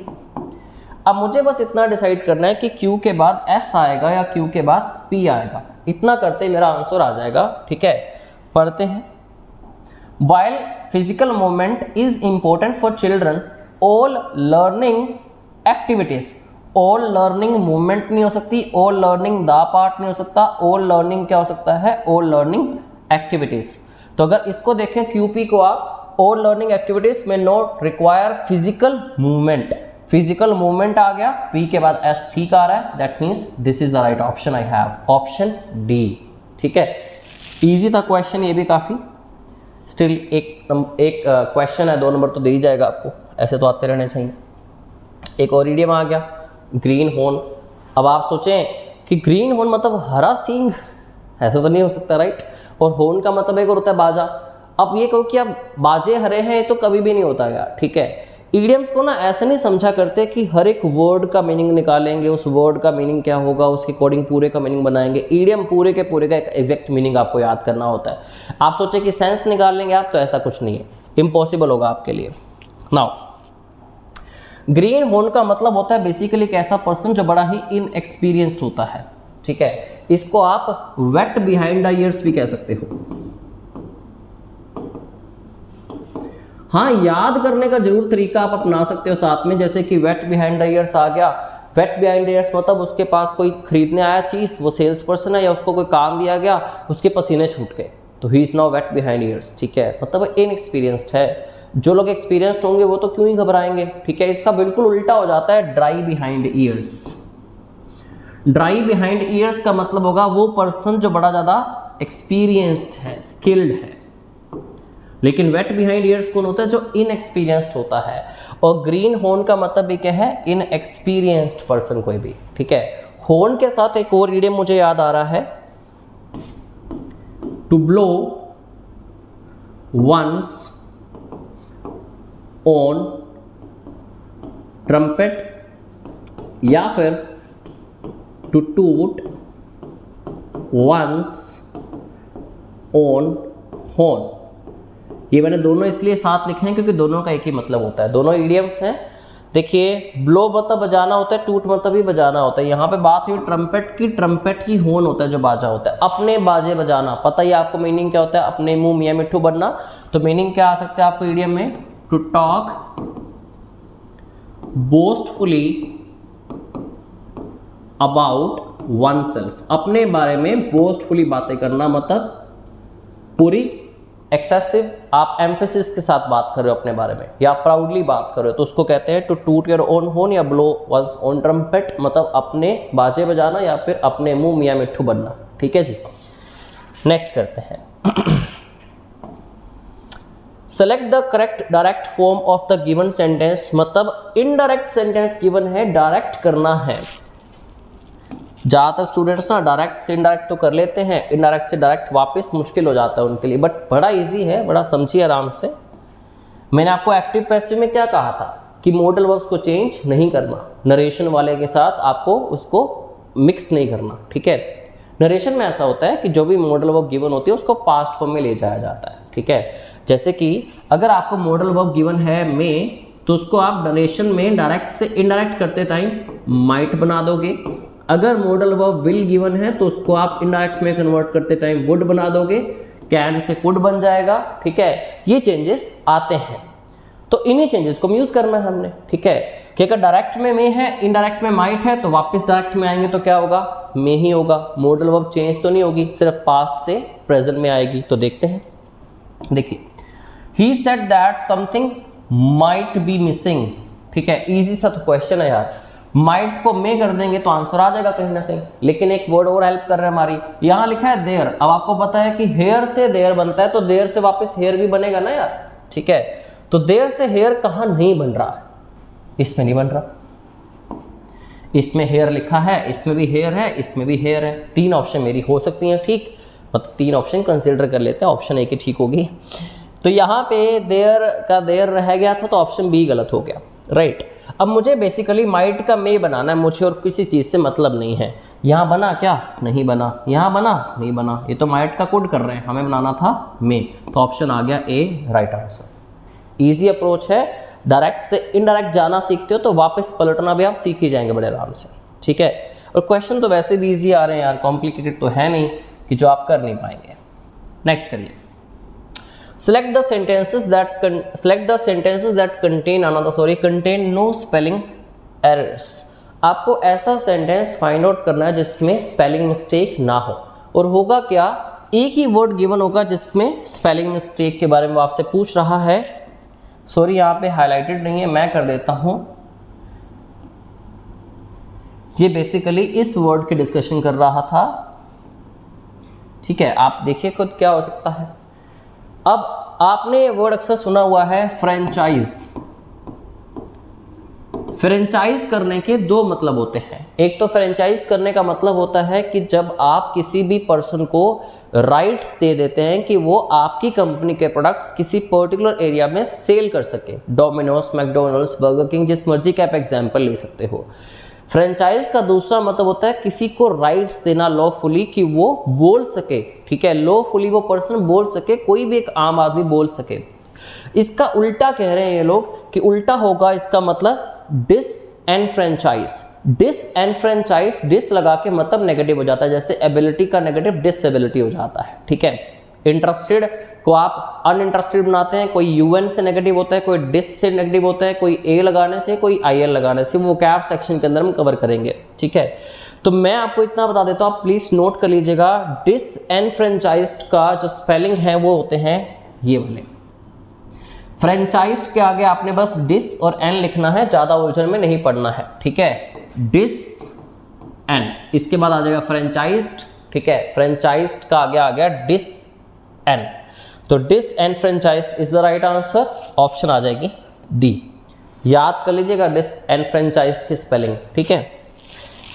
अब मुझे बस इतना डिसाइड करना है कि Q के बाद S आएगा या Q के बाद P आएगा। इतना करते मेरा आंसर आ जाएगा, ठीक है। पढ़ते हैं, while physical movement is important for children all learning activities. All learning movement नहीं हो सकती, ऑल लर्निंग द पार्ट नहीं हो सकता, ऑल लर्निंग क्या हो सकता है, ऑल लर्निंग एक्टिविटीज। तो अगर इसको देखें QP को आप, ऑल लर्निंग एक्टिविटीज में not require physical movement. Physical movement आ गया, P के बाद S ठीक आ रहा है, that means this is the right option I have, option D, ठीक है। इजी था क्वेश्चन ये भी काफ़ी। स्टिल एक क्वेश्चन है, 2 नंबर तो दे ही जाएगा आपको, ऐसे तो आते रहने चाहिए। एक और इडियम आ गया, ग्रीन हॉर्न। अब आप सोचें कि ग्रीन हॉर्न मतलब हरा सींग, ऐसा तो नहीं हो सकता, राइट। और हॉर्न का मतलब एक और होता है बाजा। अब ये कहो कि अब बाजे हरे हैं, तो कभी भी नहीं होता यार, ठीक है। इडियम्स को ना ऐसे नहीं समझा करते कि हर एक वर्ड का मीनिंग निकालेंगे, उस वर्ड का मीनिंग क्या होगा उसके अकॉर्डिंग पूरे का मीनिंग बनाएंगे। इडियम पूरे के पूरे का एक एग्जैक्ट मीनिंग आपको याद करना होता है। आप सोचे कि सेंस निकाल लेंगे आप, तो ऐसा कुछ नहीं है, इम्पॉसिबल होगा आपके लिए। नाउ ग्रीन हॉर्न का मतलब होता है बेसिकली एक ऐसा पर्सन जो बड़ा ही इनएक्सपीरियंस्ड होता है, ठीक है। इसको आप वेट बिहाइंड द ईयर्स भी कह सकते हो। हाँ, याद करने का जरूर तरीका आप अपना सकते हो साथ में, जैसे कि वेट बिहाइंड द ईयर्स आ गया। वेट बिहाइंड द ईयर्स मतलब उसके पास कोई खरीदने आया चीज़, वो सेल्स पर्सन है या उसको कोई काम दिया गया, उसके पसीने छूट गए, तो he is now wet behind ears, ठीक है। मतलब इनएक्सपीरियंस्ड है। जो लोग एक्सपीरियंस्ड होंगे वो तो क्यों ही घबराएंगे, ठीक है। इसका बिल्कुल उल्टा हो जाता है dry behind years. Dry behind years का मतलब होगा वो पर्सन जो बड़ा ज़्यादा एक्सपीरियंस्ड है, स्किल्ड है। लेकिन वेट बिहाइंड ईयर्स कौन होता है? जो इनएक्सपीरियंस्ड होता है। और ग्रीन हॉर्न का मतलब भी क्या है? इनएक्सपीरियंस्ड पर्सन कोई भी, ठीक है। हॉर्न के साथ एक और इडियम मुझे याद आ रहा है, to blow one's own trumpet या फिर टू टूट वंस ऑन हॉर्न। ये मैंने दोनों इसलिए साथ लिखे हैं क्योंकि दोनों का एक ही मतलब होता है, दोनों इडियम्स हैं। देखिए, ब्लो मतलब बजाना होता है, टूट मतलब भी बजाना होता है। यहाँ पे बात हुई ट्रम्पेट की, ट्रम्पेट ही हॉर्न होता है जो बाजा होता है। अपने बाजे बजाना, पता ही आपको मीनिंग क्या होता है, अपने मुंह मियाँ मिट्ठू बनना। तो मीनिंग क्या आ सकता है आपको इडियम में? To talk boastfully about oneself, अपने बारे में बोस्टफुली बातें करना, मतलब पूरी एक्सेसिव आप एम्फेसिस के साथ बात कर रहे हो अपने बारे में, या प्राउडली बात कर रहे हो, तो उसको कहते हैं टू टूट योर ओन हॉर्न या ब्लो वंस ऑन ट्रम्पेट, मतलब अपने बाजे बजाना या फिर अपने मुंह मियाँ मिट्ठू बनना, ठीक है जी। नेक्स्ट करते हैं, select the correct direct form of the given sentence, मतलब इनडायरेक्ट सेंटेंस गिवन है, डायरेक्ट करना है। ज़्यादातर स्टूडेंट्स ना डायरेक्ट से इनडायरेक्ट तो कर लेते हैं, इनडायरेक्ट से डायरेक्ट वापस मुश्किल हो जाता है उनके लिए, बट बड़ा इजी है, बड़ा समझिए आराम से। मैंने आपको एक्टिव पैसिव में क्या कहा था कि मॉडल वर्ब्स को चेंज नहीं करना, नरेशन वाले के साथ आपको उसको मिक्स नहीं करना, ठीक है। नरेशन में ऐसा होता है कि जो भी मॉडल वर्ब गिवन होती है उसको पास्ट फॉर्म में ले जाया जाता है, ठीक है। जैसे कि अगर आपको मॉडल वर्ब गिवन है में, तो उसको आप नरेशन में डायरेक्ट से इनडायरेक्ट करते टाइम माइट बना दोगे। अगर मॉडल वर्ब विल गिवन है तो उसको आप इनडायरेक्ट में कन्वर्ट करते टाइम वुड बना दोगे, कैन से कुड बन जाएगा, ठीक है। ये चेंजेस आते हैं, तो इन्हीं चेंजेस को यूज करना है हमने, ठीक है। कि अगर डायरेक्ट में है, इनडायरेक्ट में माइट है, तो वापस डायरेक्ट में आएंगे तो क्या होगा? में ही होगा। मॉडल वर्ब चेंज तो नहीं होगी, सिर्फ पास्ट से प्रेजेंट में आएगी। तो देखते हैं, देखिए, he said that something might be missing, ठीक है। इजी सा तो क्वेश्चन है यार, माइट को में कर देंगे तो आंसर आ जाएगा कहीं ना कहीं, लेकिन एक वर्ड और हेल्प कर रहा है हमारी। यहाँ लिखा है देयर, अब आपको पता है कि हेयर से देयर बनता है, तो देयर से वापस हेयर भी बनेगा ना यार, ठीक है। तो देयर से हेयर कहाँ नहीं बन रहा है? इसमें नहीं बन रहा, इसमें हेयर लिखा है, इसमें भी हेयर है, इसमें भी हेयर है। तीन ऑप्शन मेरी हो सकती हैं, ठीक, मतलब तीन ऑप्शन कंसिडर कर लेते हैं, ऑप्शन ए की ठीक होगी। तो यहाँ पे देयर का देयर रह गया था, तो ऑप्शन बी गलत हो गया, राइट। अब मुझे बेसिकली माइट का मे बनाना है, मुझे और किसी चीज़ से मतलब नहीं है। यहाँ बना क्या? नहीं बना। यहाँ बना? नहीं बना। ये तो माइट का कुड कर रहे हैं, हमें बनाना था मे, तो ऑप्शन आ गया ए राइट आंसर। ईजी अप्रोच है, डायरेक्ट से इनडायरेक्ट जाना सीखते हो तो वापस पलटना भी आप सीख ही जाएंगे बड़े आराम से, ठीक है। और क्वेश्चन तो वैसे भी ईजी आ रहे हैं यार, कॉम्प्लिकेटेड तो है नहीं कि जो आप कर नहीं पाएंगे। नेक्स्ट करिए, select the sentences that contain no spelling errors। आपको ऐसा सेंटेंस फाइंड आउट करना है जिसमें स्पेलिंग मिस्टेक ना हो। और होगा क्या? एक ही वर्ड गिवन होगा जिसमें स्पेलिंग मिस्टेक के बारे में आपसे पूछ रहा है। सॉरी, यहाँ पे हाईलाइटेड नहीं है, मैं कर देता हूँ। ये बेसिकली इस वर्ड की डिस्कशन कर रहा था, ठीक है। आप देखिए खुद क्या हो सकता है। अब आपने वर्ड अक्सर सुना हुआ है फ्रेंचाइज। फ्रेंचाइज करने के दो मतलब होते हैं। एक तो फ्रेंचाइज करने का मतलब होता है कि जब आप किसी भी पर्सन को राइट्स दे देते हैं कि वो आपकी कंपनी के प्रोडक्ट्स किसी पर्टिकुलर एरिया में सेल कर सके। डोमिनोज, मैकडोनल्ड्स, बर्गर किंग, जिस मर्जी का आप एग्जाम्पल ले सकते हो। फ्रेंचाइज का दूसरा मतलब होता है किसी को राइट्स देना लॉफुली कि वो बोल सके, ठीक है। लॉफुली वो पर्सन बोल सके, कोई भी एक आम आदमी बोल सके। इसका उल्टा कह रहे हैं ये लोग कि उल्टा होगा इसका मतलब डिसएनफ्रेंचाइज। डिसएनफ्रेंचाइज, डिस लगा के मतलब नेगेटिव हो जाता है, जैसे एबिलिटी का नेगेटिव डिसएबिलिटी हो जाता है, ठीक है। इंटरेस्टेड को आप अनइंटरेस्टेड बनाते हैं, कोई यूएन से नेगेटिव होता है, कोई डिस से नेगेटिव होता है, कोई ए लगाने से, कोई आईएल लगाने से, वो कैप सेक्शन के अंदर हम कवर करेंगे, ठीक है। तो मैं आपको इतना बता देता हूं, आप प्लीज नोट कर लीजिएगा, डिसएनफ्रेंचाइज्ड का जो स्पेलिंग है वो होते हैं ये वाले। फ्रेंचाइज्ड के आगे आपने बस डिस और एन लिखना है, ज्यादा उलझन में नहीं पढ़ना है, ठीक है। डिस एन, इसके बाद आ जाएगा फ्रेंचाइज्ड, ठीक है। फ्रेंचाइज्ड का आगे आ गया डिस एन, तो disenfranchised is the right answer, option आ जाएगी डी। याद कर लीजिएगा डिसएनफ्रेंचाइज्ड की स्पेलिंग, ठीक है।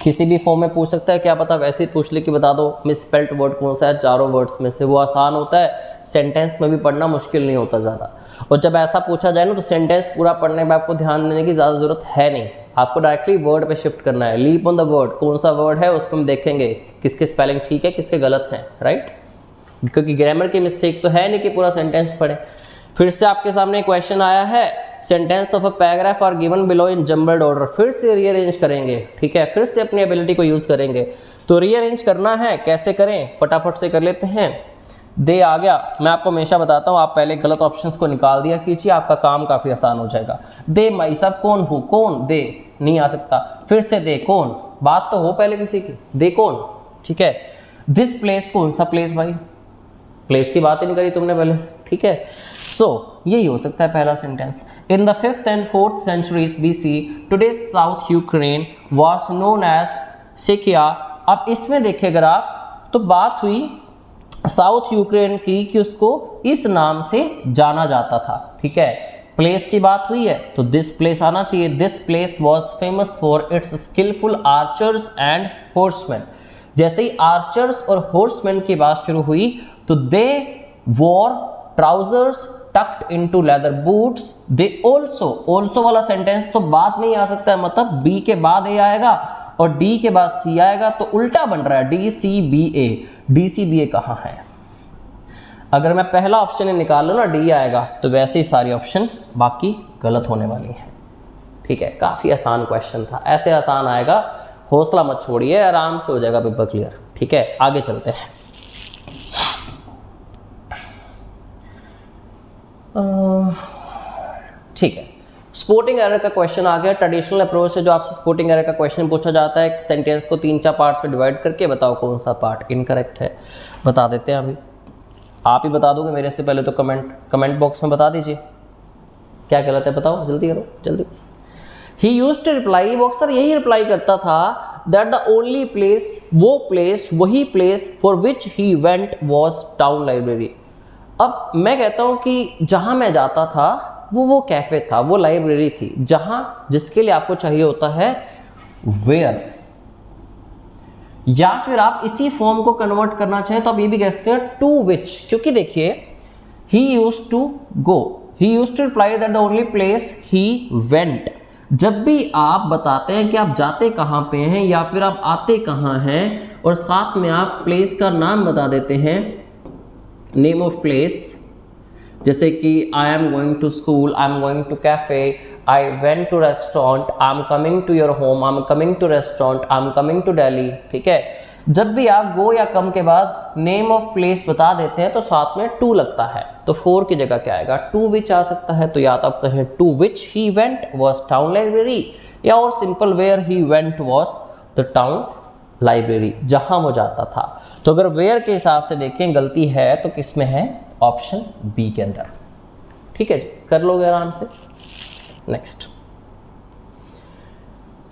किसी भी फॉर्म में पूछ सकता है, क्या पता वैसे ही पूछ ले कि बता दो मिसस्पेल्ड वर्ड कौन सा है चारों वर्ड्स में से, वो आसान होता है, सेंटेंस में भी पढ़ना मुश्किल नहीं होता ज़्यादा। और जब ऐसा पूछा जाए ना तो सेंटेंस पूरा पढ़ने में आपको ध्यान देने की ज़्यादा ज़रूरत है नहीं, आपको डायरेक्टली वर्ड पे शिफ्ट करना है। लीप ऑन द वर्ड, कौन सा वर्ड है उसको हम देखेंगे किसके स्पेलिंग ठीक है किसके गलत हैं, राइट। क्योंकि ग्रामर की मिस्टेक तो है नहीं कि पूरा सेंटेंस पढ़े। फिर से आपके सामने क्वेश्चन आया है, sentence of a paragraph are given below in jumbled order, फिर से रीअरेंज करेंगे, ठीक है, फिर से अपनी एबिलिटी को यूज़ करेंगे। तो रीअरेंज करना है, कैसे करें फटाफट से कर लेते हैं। दे आ गया, मैं आपको हमेशा बताता हूँ, आप पहले गलत ऑप्शंस को निकाल दिया कीजिए, आपका काम काफ़ी आसान हो जाएगा। दे भाई साहब कौन हूँ, कौन, दे नहीं आ सकता, फिर से दे कौन, बात तो हो पहले किसी की, दे कौन, ठीक है। दिस प्लेस, कौन सा प्लेस भाई, प्लेस की बात ही नहीं करी तुमने पहले, ठीक है। सो यही हो सकता है पहला sentence. In the 5th and 4th centuries BC, today's South Ukraine was known as Sikia। अब इसमें देखिए अगर आप, तो बात हुई साउथ यूक्रेन की कि उसको इस नाम से जाना जाता था, ठीक है। प्लेस की बात हुई है तो दिस प्लेस आना चाहिए। This place was famous for its skillful archers and horsemen. जैसे ही आर्चर्स और होर्समैन की बात शुरू हुई तो they wore trousers tucked into leather boots. They also वाला सेंटेंस तो बाद में ही आ सकता है, मतलब बी के बाद ए आएगा और डी के बाद सी आएगा, तो उल्टा बन रहा है डी सी बी ए। डी सी बी ए कहाँ है? अगर मैं पहला ऑप्शन निकाल लूँ ना डी आएगा, तो वैसे ही सारी ऑप्शन बाकी गलत होने वाली हैं, ठीक है। काफ़ी आसान क्वेश्चन था, ऐसे आसान आएगा, हौसला मत छोड़िए, आराम से हो जाएगा पेपर क्लियर, ठीक है। आगे चलते हैं। ठीक है, स्पोर्टिंग एरर का क्वेश्चन आ गया। ट्रेडिशनल अप्रोच से जो आपसे स्पोर्टिंग एरर का क्वेश्चन पूछा जाता है, सेंटेंस को 3-4 पार्ट्स में डिवाइड करके बताओ कौन सा पार्ट इनकरेक्ट है। बता देते हैं, अभी आप ही बता दोगे मेरे से पहले, तो कमेंट बॉक्स में बता दीजिए क्या गलत है, बताओ जल्दी करो जल्दी। ही यूज्ड टू रिप्लाई, वो अक्सर यही रिप्लाई करता था दैट द ओनली प्लेस, वो प्लेस, वही place for which he went was town library. अब मैं कहता हूँ कि जहाँ मैं जाता था वो कैफ़े था, वो लाइब्रेरी थी, जहाँ जिसके लिए आपको चाहिए होता है वेयर। या फिर आप इसी फॉर्म को कन्वर्ट करना चाहें तो आप ये भी कहते हैं टू विच, क्योंकि देखिए he used to go, he used to reply that the only place he went. जब भी आप बताते हैं कि आप जाते कहाँ पे हैं या फिर आप आते कहाँ हैं और साथ में आप प्लेस का नाम बता देते हैं, नेम ऑफ प्लेस, जैसे कि I am going to school, I am going to cafe, I went to restaurant, I am coming to your home, I am coming to restaurant, I am coming to Delhi, ठीक है। जब भी आप गो या कम के बाद नेम ऑफ प्लेस बता देते हैं तो साथ में टू लगता है, तो फोर की जगह क्या आएगा, टू विच आ सकता है। तो या तो आप कहें to which he went was town library, या और simple where he went was the town library, जहां वो जाता था। तो अगर वेयर के हिसाब से देखें गलती है तो किस में है, ऑप्शन बी के अंदर, ठीक है जी, कर लोगे आराम से। Next,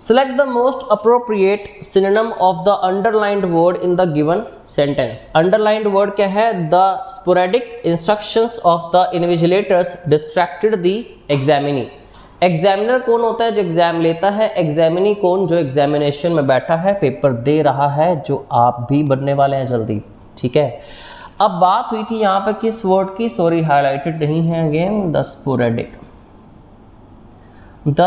select the most appropriate synonym of the underlined word in the given sentence। underlined word क्या है, the sporadic instructions of the invigilators distracted the examinee। Examiner कौन होता है, जो एग्जाम लेता है। एग्जामिनी कौन, जो एग्जामिनेशन में बैठा है, पेपर दे रहा है, जो आप भी बनने वाले हैं जल्दी, ठीक है। अब बात हुई थी यहाँ पे किस वर्ड की, सॉरी हाईलाइटेड नहीं है again, the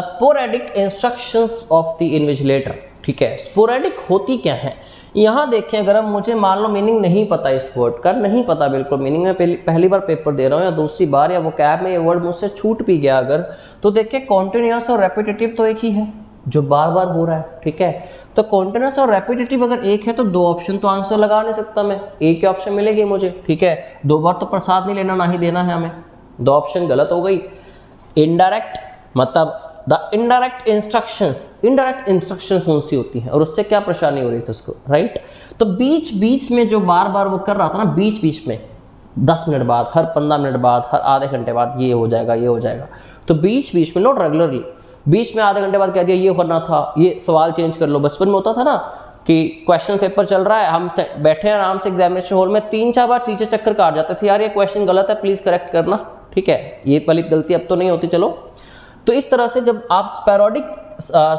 sporadic instructions of the invigilator, ठीक है। स्पोरेडिक होती क्या है, यहाँ देखें, अगर हम मुझे मान लो मीनिंग नहीं पता इस वर्ड का, नहीं पता बिल्कुल मीनिंग, मैं पहली बार पेपर दे रहा हूँ या दूसरी बार, या वो कैब में ये वर्ड मुझसे छूट भी गया अगर, तो देखिए कॉन्टिन्यूअस और रेपिटेटिव तो एक ही है जो बार बार हो रहा है, ठीक है। तो कॉन्टिन्यूअस और रेपिटेटिव अगर एक है तो दो ऑप्शन तो आंसर लगा नहीं सकता मैं, एक ही ऑप्शन मिलेगी मुझे, ठीक है। दो बार तो प्रसाद नहीं लेना, ना ही देना है हमें, दो ऑप्शन गलत हो गई। इनडायरेक्ट मतलब द इनडायरेक्ट इंस्ट्रक्शंस कौन सी होती हैं और उससे क्या परेशानी हो रही थी उसको, राइट। तो बीच बीच में जो बार बार वो कर रहा था ना, बीच बीच में 10 मिनट बाद, हर 15 मिनट बाद, हर आधे घंटे बाद ये हो जाएगा, ये हो जाएगा, तो बीच बीच में, नॉट रेगुलरली, बीच में आधे घंटे बाद कह दिया ये करना था, ये सवाल चेंज कर लो। बचपन में होता था ना कि क्वेश्चन पेपर चल रहा है, हम बैठे हैं आराम से एग्जामिनेशन हॉल में, 3-4 बार टीचर चक्कर काट जाते थे, यार ये क्वेश्चन गलत है प्लीज़ करेक्ट करना, ठीक है। ये वाली गलती अब तो नहीं होती, चलो। तो इस तरह से जब आप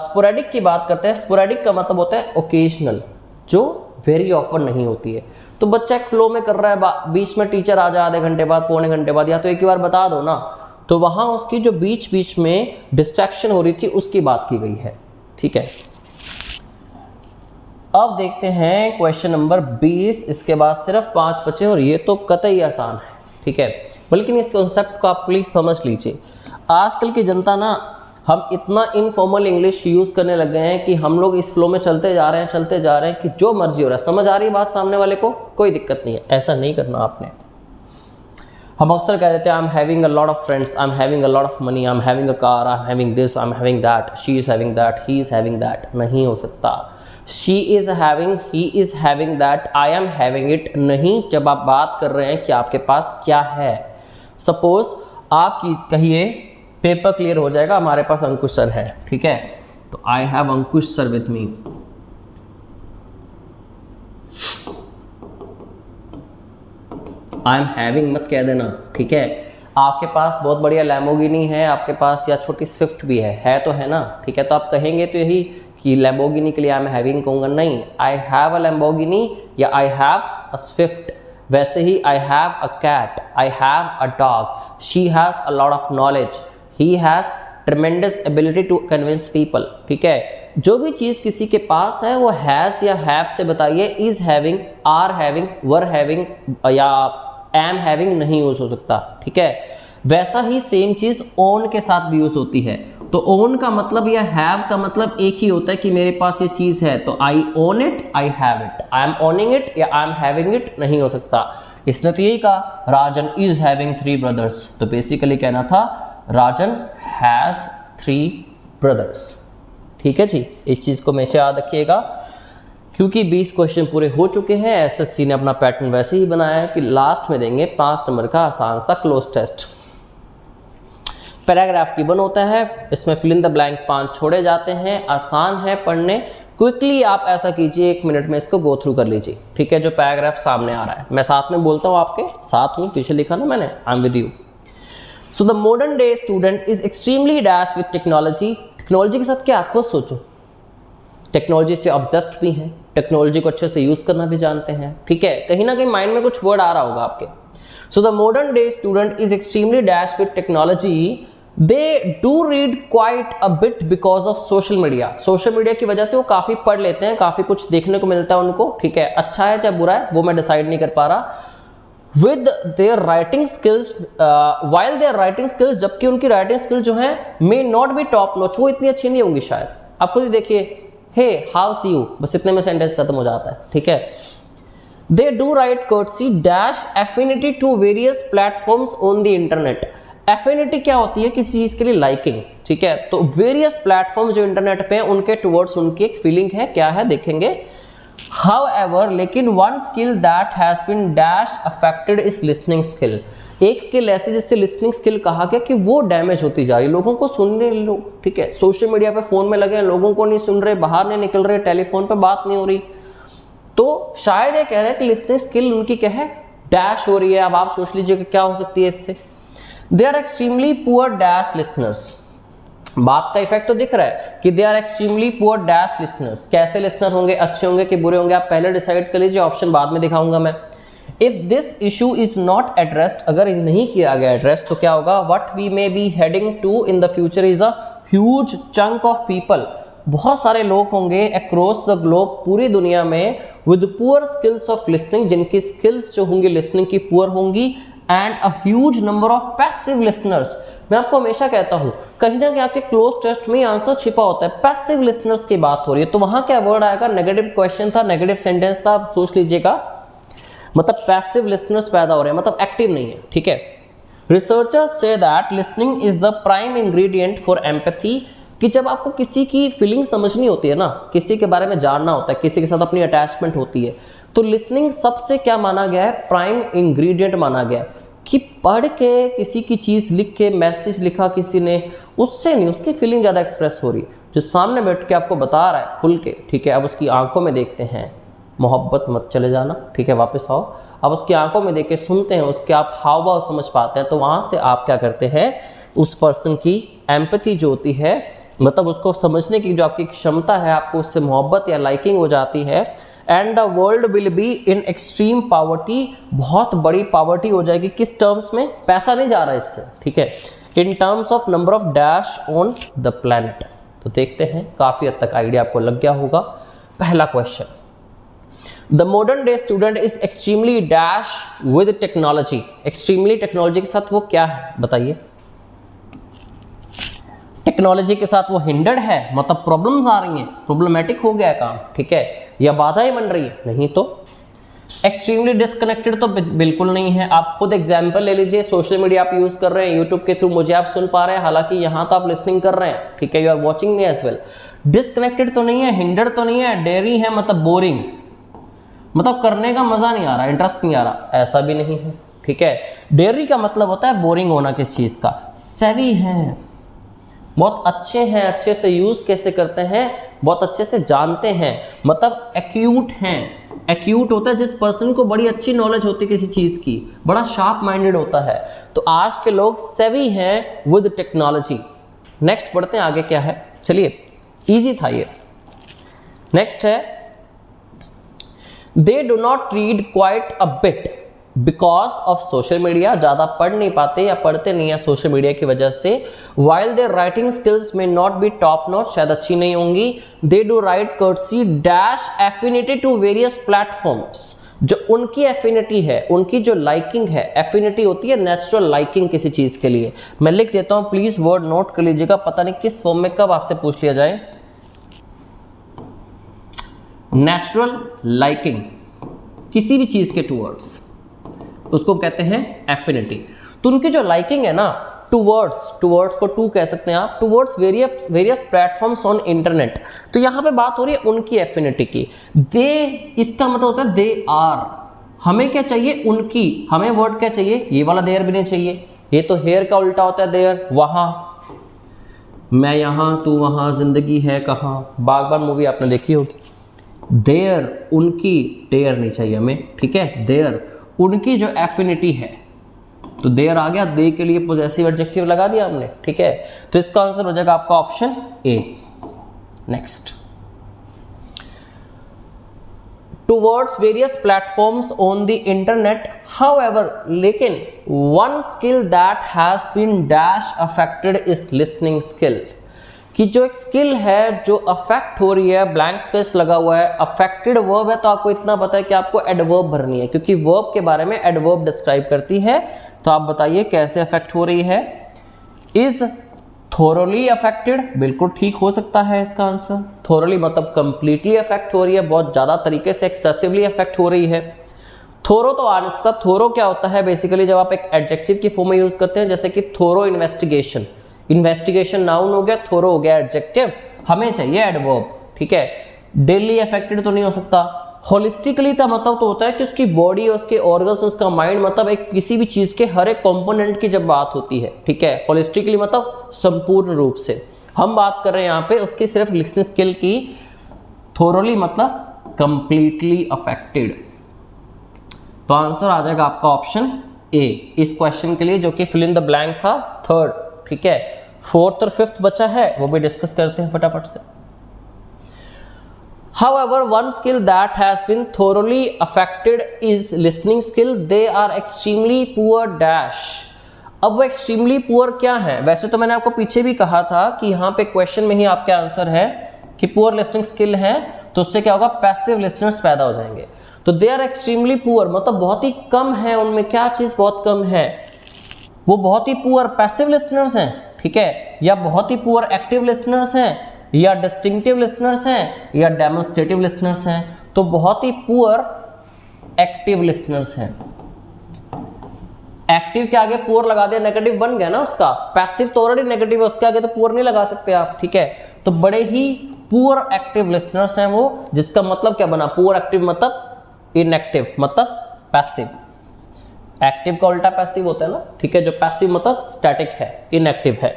स्पोरेडिक की बात करते हैं, स्पोरेडिक का मतलब होता है ओकेजनल, जो वेरी ऑफन नहीं होती है। तो बच्चा एक फ्लो में कर रहा है, बीच में टीचर आ जाए आधे घंटे बाद, पौने घंटे बाद, या तो एक ही बार बता दो ना, तो वहाँ उसकी जो बीच बीच में डिस्ट्रैक्शन हो रही थी उसकी बात की गई है, ठीक है। अब देखते हैं क्वेश्चन नंबर 20, इसके बाद सिर्फ 5 बचे और ये तो कतई आसान है, ठीक है। बल्कि इस कॉन्सेप्ट को आप प्लीज़ समझ लीजिए। आजकल की जनता ना, हम इतना इनफॉर्मल इंग्लिश यूज़ करने लग गए हैं कि हम लोग इस फ्लो में चलते जा रहे हैं कि जो मर्जी हो रहा है, समझ आ रही है बात सामने वाले को, कोई दिक्कत नहीं है, ऐसा नहीं करना आपने। हम अक्सर कह देते हैं I am having a lot of friends, I am having a lot of money, I am having a car, I am having this, I am having that, she is having that, he is having that, नहीं हो सकता। She is having, he is having that, I am having it, नहीं, जब आप बात कर रहे हैं कि आपके पास क्या है। सपोज आप कहिए पेपर क्लियर हो जाएगा, हमारे पास अंकुश सर है, ठीक है, तो I have Ankush sir with me. I am having मत कह देना, ठीक है। आपके पास बहुत बढ़िया लैम्बोर्गिनी है, आपके पास या छोटी स्विफ्ट भी है तो है ना, ठीक है। तो आप कहेंगे तो यही कि लैम्बोर्गिनी के लिए आई एम हैविंग कहूँगा, नहीं, आई हैव अ लैम्बोर्गिनी या आई हैव अ स्विफ्ट। वैसे ही I have a cat, I have a dog, she has a lot of knowledge, he has tremendous ability to convince people, ठीक है। जो भी चीज़ किसी के पास है वो हैज़ या हैव से बताइए, is having, are having, were having या एम हैविंग नहीं यूज़ हो सकता, ठीक है। वैसा ही सेम चीज़ ओन के साथ भी यूज़ होती है। तो ओन का मतलब या हैव का मतलब एक ही होता है कि मेरे पास ये चीज़ है, तो I own it, I have it, I am owning it या आई एम हैविंग इट नहीं हो सकता। इसने तो यही कहा राजन इज हैविंग 3 ब्रदर्स, तो बेसिकली कहना था राजन हैज़ 3 ब्रदर्स, ठीक है जी। इस चीज़ को हमेशा याद रखिएगा, क्योंकि 20 क्वेश्चन पूरे हो चुके हैं। एसएससी ने अपना पैटर्न वैसे ही बनाया है कि लास्ट में देंगे 5 नंबर का आसान सा क्लोज टेस्ट। पैराग्राफ गिवन होता है, इसमें फिल इन द ब्लैंक 5 छोड़े जाते हैं, आसान है पढ़ने। क्विकली आप ऐसा कीजिए, 1 मिनट में इसको गो थ्रू कर लीजिए, ठीक है। जो पैराग्राफ सामने आ रहा है मैं साथ में बोलता हूँ, आपके साथ हूँ, पीछे लिखा ना मैंने, I am with you. So the modern day student is extremely dash with technology. Technology के साथ क्या, खुद सोचो, टेक्नोलॉजी से ऑब्सेस्ड भी हैं, टेक्नोलॉजी को अच्छे से यूज़ करना भी जानते हैं, ठीक है। कहीं ना कहीं माइंड में कुछ वर्ड आ रहा होगा आपके। So the modern day student is extremely dash with technology, they do read quite a bit because of social media. Social media की वजह से वो काफ़ी पढ़ लेते हैं, काफ़ी कुछ देखने को मिलता है उनको, ठीक है। अच्छा है चाहे बुरा है वो मैं डिसाइड नहीं कर पा रहा। With their writing skills, while their writing skills, जबकि उनकी राइटिंग स्किल्स जो है may not be top notch, वो इतनी अच्छी नहीं होंगी शायद। आप खुद ही देखिए, हे हाउ सी यू, बस इतने में सेंटेंस खत्म हो जाता है, ठीक है। They do write courtesy dash affinity to various platforms on the internet. Affinity क्या होती है, किसी चीज़ के लिए लाइकिंग, ठीक है। तो वेरियस प्लेटफॉर्म्स जो इंटरनेट पे हैं उनके टुवर्ड्स उनकी एक फीलिंग है, क्या है देखेंगे। However, लेकिन one skill that has been dash affected is listening skill. एक स्किल ऐसी जिससे लिसनिंग स्किल कहा गया कि वो डैमेज होती जा रही, लोगों को सुनने लोग, ठीक है, सोशल मीडिया पे फ़ोन में लगे हैं, लोगों को नहीं सुन रहे, बाहर नहीं निकल रहे, टेलीफोन पे बात नहीं हो रही, तो शायद ये कह रहे हैं कि लिसनिंग स्किल उनकी क्या है, डैश हो रही है। अब आप सोच लीजिए कि क्या हो सकती है इससे। They are extremely poor dash listeners, बात का इफेक्ट तो दिख रहा है कि they are extremely poor dash listeners. कैसे लिसनर होंगे, अच्छे होंगे कि बुरे होंगे, आप पहले डिसाइड कर लीजिए, ऑप्शन बाद में दिखाऊंगा मैं। If this issue is not addressed, अगर नहीं किया गया एड्रेस तो क्या होगा, what we may be heading to in the future is a huge chunk of people बहुत सारे लोग होंगे अक्रॉस द ग्लोब, पूरी दुनिया में, with poor skills of listening, जिनकी स्किल्स जो होंगी लिसनिंग की पुअर होंगी, and a huge number of passive listeners. मैं आपको हमेशा कहता हूं कहीं ना कहीं आपके क्लोज टेस्ट में आंसर छिपा होता है, पैसिव लिसनर्स की बात हो रही है, तो वहां क्या वर्ड आएगा, नेगेटिव क्वेश्चन था, नेगेटिव सेंटेंस था, सोच लीजिएगा, मतलब पैसिव लिसनर्स पैदा हो रहे हैं, मतलब एक्टिव नहीं है, ठीक है। Researchers say that listening is the prime ingredient for empathy, कि जब आपको किसी की फीलिंग समझनी होती है ना, किसी के बारे में जानना होता है, किसी के साथ अपनी अटैचमेंट होती है, तो लिसनिंग सबसे क्या माना गया है, प्राइम इंग्रेडिएंट माना गया है। कि पढ़ के किसी की चीज़ लिख के मैसेज लिखा किसी ने, उससे नहीं, उसकी फीलिंग ज़्यादा एक्सप्रेस हो रही, जो सामने बैठ के आपको बता रहा है खुल के, ठीक है। अब उसकी आंखों में देखते हैं, मोहब्बत मत चले जाना, ठीक है, वापस आओ। अब उसकी आंखों में देख के सुनते हैं, उसके आप हाव भाव समझ पाते हैं, तो वहाँ से आप क्या करते हैं, उस पर्सन की एम्पैथी जो होती है, मतलब उसको समझने की जो आपकी क्षमता है, आपको उससे मोहब्बत या लाइकिंग हो जाती है। And the world will be in extreme poverty, बहुत बड़ी पावर्टी हो जाएगी, किस टर्म्स में, पैसा नहीं जा रहा है इससे, ठीक है, in terms of number of dash on the planet. तो देखते हैं, काफ़ी हद तक आइडिया आपको लग गया होगा। पहला question, the modern day student is extremely dash with technology, extremely technology के साथ वो क्या है, बताइए। टेक्नोलॉजी के साथ वो हिंडर्ड है, मतलब प्रॉब्लम्स आ रही हैं, प्रॉब्लमेटिक हो गया है काम, ठीक है, या बाधाएं बन रही है, नहीं तो। एक्सट्रीमली डिस्कनेक्टेड तो बिल्कुल नहीं है। आप खुद एग्जांपल ले लीजिए, सोशल मीडिया आप यूज कर रहे हैं, यूट्यूब के थ्रू मुझे आप सुन पा रहे हैं, हालांकि यहाँ तो आप लिसनिंग कर रहे हैं, ठीक है, you are watching me as well. Disconnected तो नहीं है, हिंडर्ड तो नहीं है, डेरी है, मतलब बोरिंग, मतलब करने का मजा नहीं आ रहा, इंटरेस्ट नहीं आ रहा, ऐसा भी नहीं है, ठीक है। डेरी का मतलब होता है बोरिंग होना किस चीज का। सेवी है, बहुत अच्छे हैं, अच्छे से यूज कैसे करते हैं, बहुत अच्छे से जानते हैं, मतलब एक्यूट हैं। एक्यूट होता है जिस पर्सन को बड़ी अच्छी नॉलेज होती है किसी चीज की, बड़ा शार्प माइंडेड होता है। तो आज के लोग सेवी हैं विद टेक्नोलॉजी। नेक्स्ट पढ़ते हैं आगे क्या है, चलिए, इजी था ये। नेक्स्ट है, they do not read quite a bit because of social media, ज़्यादा पढ़ नहीं पाते या पढ़ते नहीं है सोशल मीडिया की वजह से। While their writing skills may not be top notch, शायद अच्छी नहीं होंगी। They do write courtesy dash affinity to various platforms, जो उनकी एफिनिटी है, उनकी जो लाइकिंग है, एफिनिटी होती है नेचुरल लाइकिंग किसी चीज़ के लिए। मैं लिख देता हूँ, प्लीज़ वर्ड नोट कर लीजिएगा, पता नहीं किस फॉर्म में कब आपसे पूछ लिया जाए। नेचुरल लाइकिंग किसी भी चीज़ के टूवर्ड्स, उसको कहते हैं एफिनिटी। तो उनकी जो लाइकिंग है ना, टूवर्ड्स को टू कह सकते हैं आप, towards various platforms on internet. तो यहाँ पे बात हो रही है उनकी एफिनिटी की। दे, इसका मतलब होता है दे आर। हमें क्या चाहिए, उनकी, हमें वर्ड क्या चाहिए, ये वाला देयर भी नहीं चाहिए, ये तो हेयर का उल्टा होता है देयर, वहाँ, मैं यहाँ तू वहाँ, जिंदगी है कहाँ, बागबान मूवी आपने देखी होगी। देयर, उनकी, देयर नहीं चाहिए हमें, ठीक है, देयर, उनकी जो एफिनिटी है, तो देयर आ गया, दे के लिए पॉजेसिव एडजेक्टिव लगा दिया हमने, ठीक है। तो इसका आंसर हो जाएगा आपका option A. Next, towards various platforms on the internet, however, लेकिन one skill that has been dash affected is listening skill, कि जो एक स्किल है जो अफेक्ट हो रही है, ब्लैंक स्पेस लगा हुआ है, अफेक्टेड वर्ब है, तो आपको इतना पता है कि आपको एडवर्ब भरनी है, क्योंकि वर्ब के बारे में एडवर्ब डिस्क्राइब करती है। तो आप बताइए कैसे अफेक्ट हो रही है। इज थोरली अफेक्टेड, बिल्कुल ठीक हो सकता है इसका आंसर। थोरली मतलब कंप्लीटली अफेक्ट हो रही है, बहुत ज़्यादा तरीके से, एक्सेसिवली अफेक्ट हो रही है। थोरो तो आ नहीं सकता। थोरो क्या होता है, बेसिकली जब आप एक एडजेक्टिव की फॉर्म में यूज़ करते हैं, जैसे कि थोरो इन्वेस्टिगेशन, इन्वेस्टिगेशन नाउन हो गया, थोरो हो गया एडजेक्टिव, हमें चाहिए एडवर्ब, ठीक है। डेली अफेक्टेड तो नहीं हो सकता। होलिस्टिकली का मतलब तो होता है कि उसकी बॉडी, उसके ऑर्गन्स, उसका माइंड, मतलब एक किसी भी चीज़ के हर एक कंपोनेंट की जब बात होती है, ठीक है। होलिस्टिकली मतलब संपूर्ण रूप से। हम बात कर रहे हैं यहाँ पे उसकी सिर्फ लिसनिंग स्किल की। थोरोली मतलब कंप्लीटली अफेक्टेड। तो आंसर आ जाएगा आपका ऑप्शन ए इस क्वेश्चन के लिए, जो कि फिल इन द ब्लैंक था, थर्ड, ठीक है। फोर्थ और फिफ्थ बचा है, वो भी डिस्कस करते हैं फटाफट से। However, one skill that has been thoroughly affected is listening skill. They are extremely poor dash. अब वो extremely poor क्या है? वैसे तो मैंने आपको पीछे भी कहा था कि यहाँ पे क्वेश्चन में ही आपका आंसर है कि पुअर लिसनिंग स्किल है तो उससे क्या होगा, पैसिव लिसनर्स पैदा हो जाएंगे। तो दे आर एक्सट्रीमली पुअर, मतलब बहुत ही कम है उनमें, क्या चीज़ बहुत कम है, वो बहुत ही पुअर पैसिव लिसनर्स हैं, ठीक है, या बहुत ही पुअर एक्टिव लिसनर्स हैं, या डिस्टिंक्टिव लिसनर्स हैं, या डेमोन्स्ट्रेटिव लिसनर्स हैं। तो बहुत ही पुअर एक्टिव लिसनर्स हैं। एक्टिव के आगे पुअर लगा दिया, नेगेटिव बन गया ना उसका, पैसिव तो ऑलरेडी नेगेटिव है, उसके आगे तो पुअर नहीं लगा सकते आप, ठीक है। तो बड़े ही पुअर एक्टिव लिसनर्स हैं वो, जिसका मतलब क्या बना, पुअर एक्टिव मतलब इनएक्टिव, मतलब पैसिव। एक्टिव का उल्टा पैसिव होता है ना, ठीक है, जो पैसिव मतलब स्टैटिक है, इनएक्टिव है।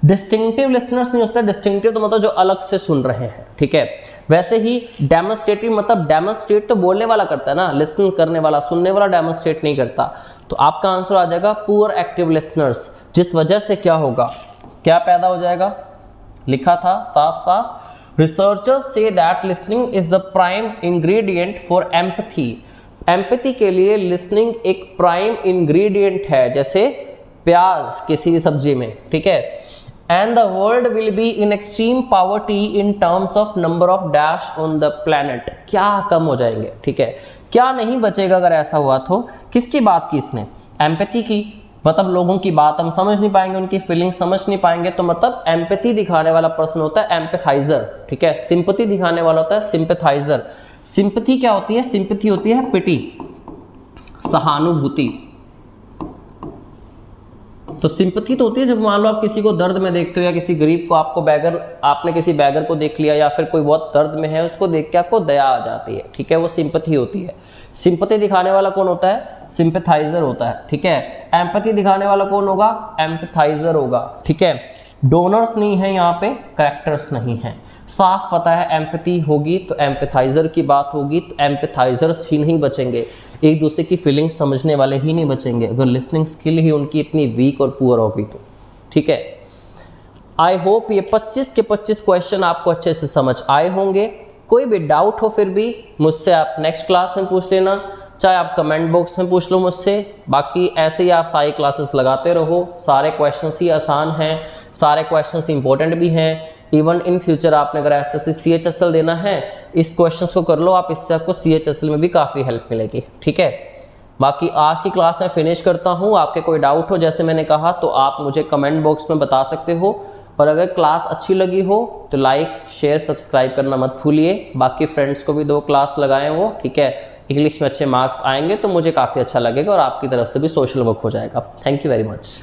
डिस्टिंक्टिव लिसनर्स नहीं होता, डिस्टिंक्टिव तो मतलब जो अलग से सुन रहे हैं, ठीक है। वैसे ही डेमोन्स्ट्रेटिव मतलब डेमोन्स्ट्रेट तो बोलने वाला करता है ना, लिसन करने वाला, सुनने वाला डेमोन्स्ट्रेट नहीं करता। तो आपका आंसर आ जाएगा पुअर एक्टिव लिसनर्स, जिस वजह से क्या होगा, क्या पैदा हो जाएगा, लिखा था साफ साफ, researchers say that listening is the prime ingredient for empathy. Empathy के लिए लिसनिंग एक प्राइम इंग्रेडिएंट है, जैसे प्याज किसी भी सब्जी में, ठीक है। And the world will be in extreme poverty in terms of number of dash on the planet. क्या कम हो जाएंगे, ठीक है, क्या नहीं बचेगा अगर ऐसा हुआ तो। किसकी बात की इसने, एम्पैथी की, मतलब लोगों की बात हम समझ नहीं पाएंगे, उनकी फीलिंग समझ नहीं पाएंगे, तो मतलब एम्पैथी दिखाने वाला पर्सन होता है एम्पैथाइजर, ठीक है। सिंपैथी दिखाने वाला होता है सिंपैथाइजर। सिंपैथी क्या होती है, सिंपैथी होती है पिटी, सहानुभूति। तो सिंपैथी तो होती है जब मान लो आप किसी को दर्द में देखते हो, या किसी गरीब को, आपको बैगर, आपने किसी बैगर को देख लिया, या फिर कोई बहुत दर्द में है, उसको देख के आपको दया आ जाती है, ठीक है, वो सिंपैथी होती है। सिंपैथी दिखाने वाला कौन होता है, सिंपैथाइजर होता है, ठीक है। एम्पैथी दिखाने वाला कौन होगा, एम्पैथाइजर होगा, ठीक है। डोनर्स नहीं है यहाँ पे, करेक्टर्स नहीं है, साफ पता है एम्पैथी होगी तो एम्पैथाइजर की बात होगी, तो एम्पैथाइजर्स ही नहीं बचेंगे, एक दूसरे की फीलिंग्स समझने वाले ही नहीं बचेंगे, अगर लिसनिंग स्किल ही उनकी इतनी वीक और पुअर होगी तो, ठीक है। आई होप ये 25 के 25 क्वेश्चन आपको अच्छे से समझ आए होंगे। कोई भी डाउट हो फिर भी मुझसे आप नेक्स्ट क्लास में पूछ लेना, चाहे आप कमेंट बॉक्स में पूछ लो मुझसे। बाकी ऐसे ही आप सारी क्लासेस लगाते रहो, सारे क्वेश्चंस ही आसान हैं, सारे क्वेश्चंस इंपॉर्टेंट भी हैं। इवन इन फ्यूचर आपने अगर एसएससी CHSL देना है, इस क्वेश्चंस को कर लो आप, इससे आपको CHSL में भी काफ़ी हेल्प मिलेगी, ठीक है। बाकी आज की क्लास में फिनिश करता हूँ। आपके कोई डाउट हो जैसे मैंने कहा तो आप मुझे कमेंट बॉक्स में बता सकते हो, और अगर क्लास अच्छी लगी हो तो लाइक शेयर सब्सक्राइब करना मत भूलिए। बाकी फ्रेंड्स को भी 2 क्लास लगाएं वो, ठीक है। इंग्लिश में अच्छे मार्क्स आएंगे तो मुझे काफ़ी अच्छा लगेगा और आपकी तरफ से भी सोशल वर्क हो जाएगा। Thank you very much.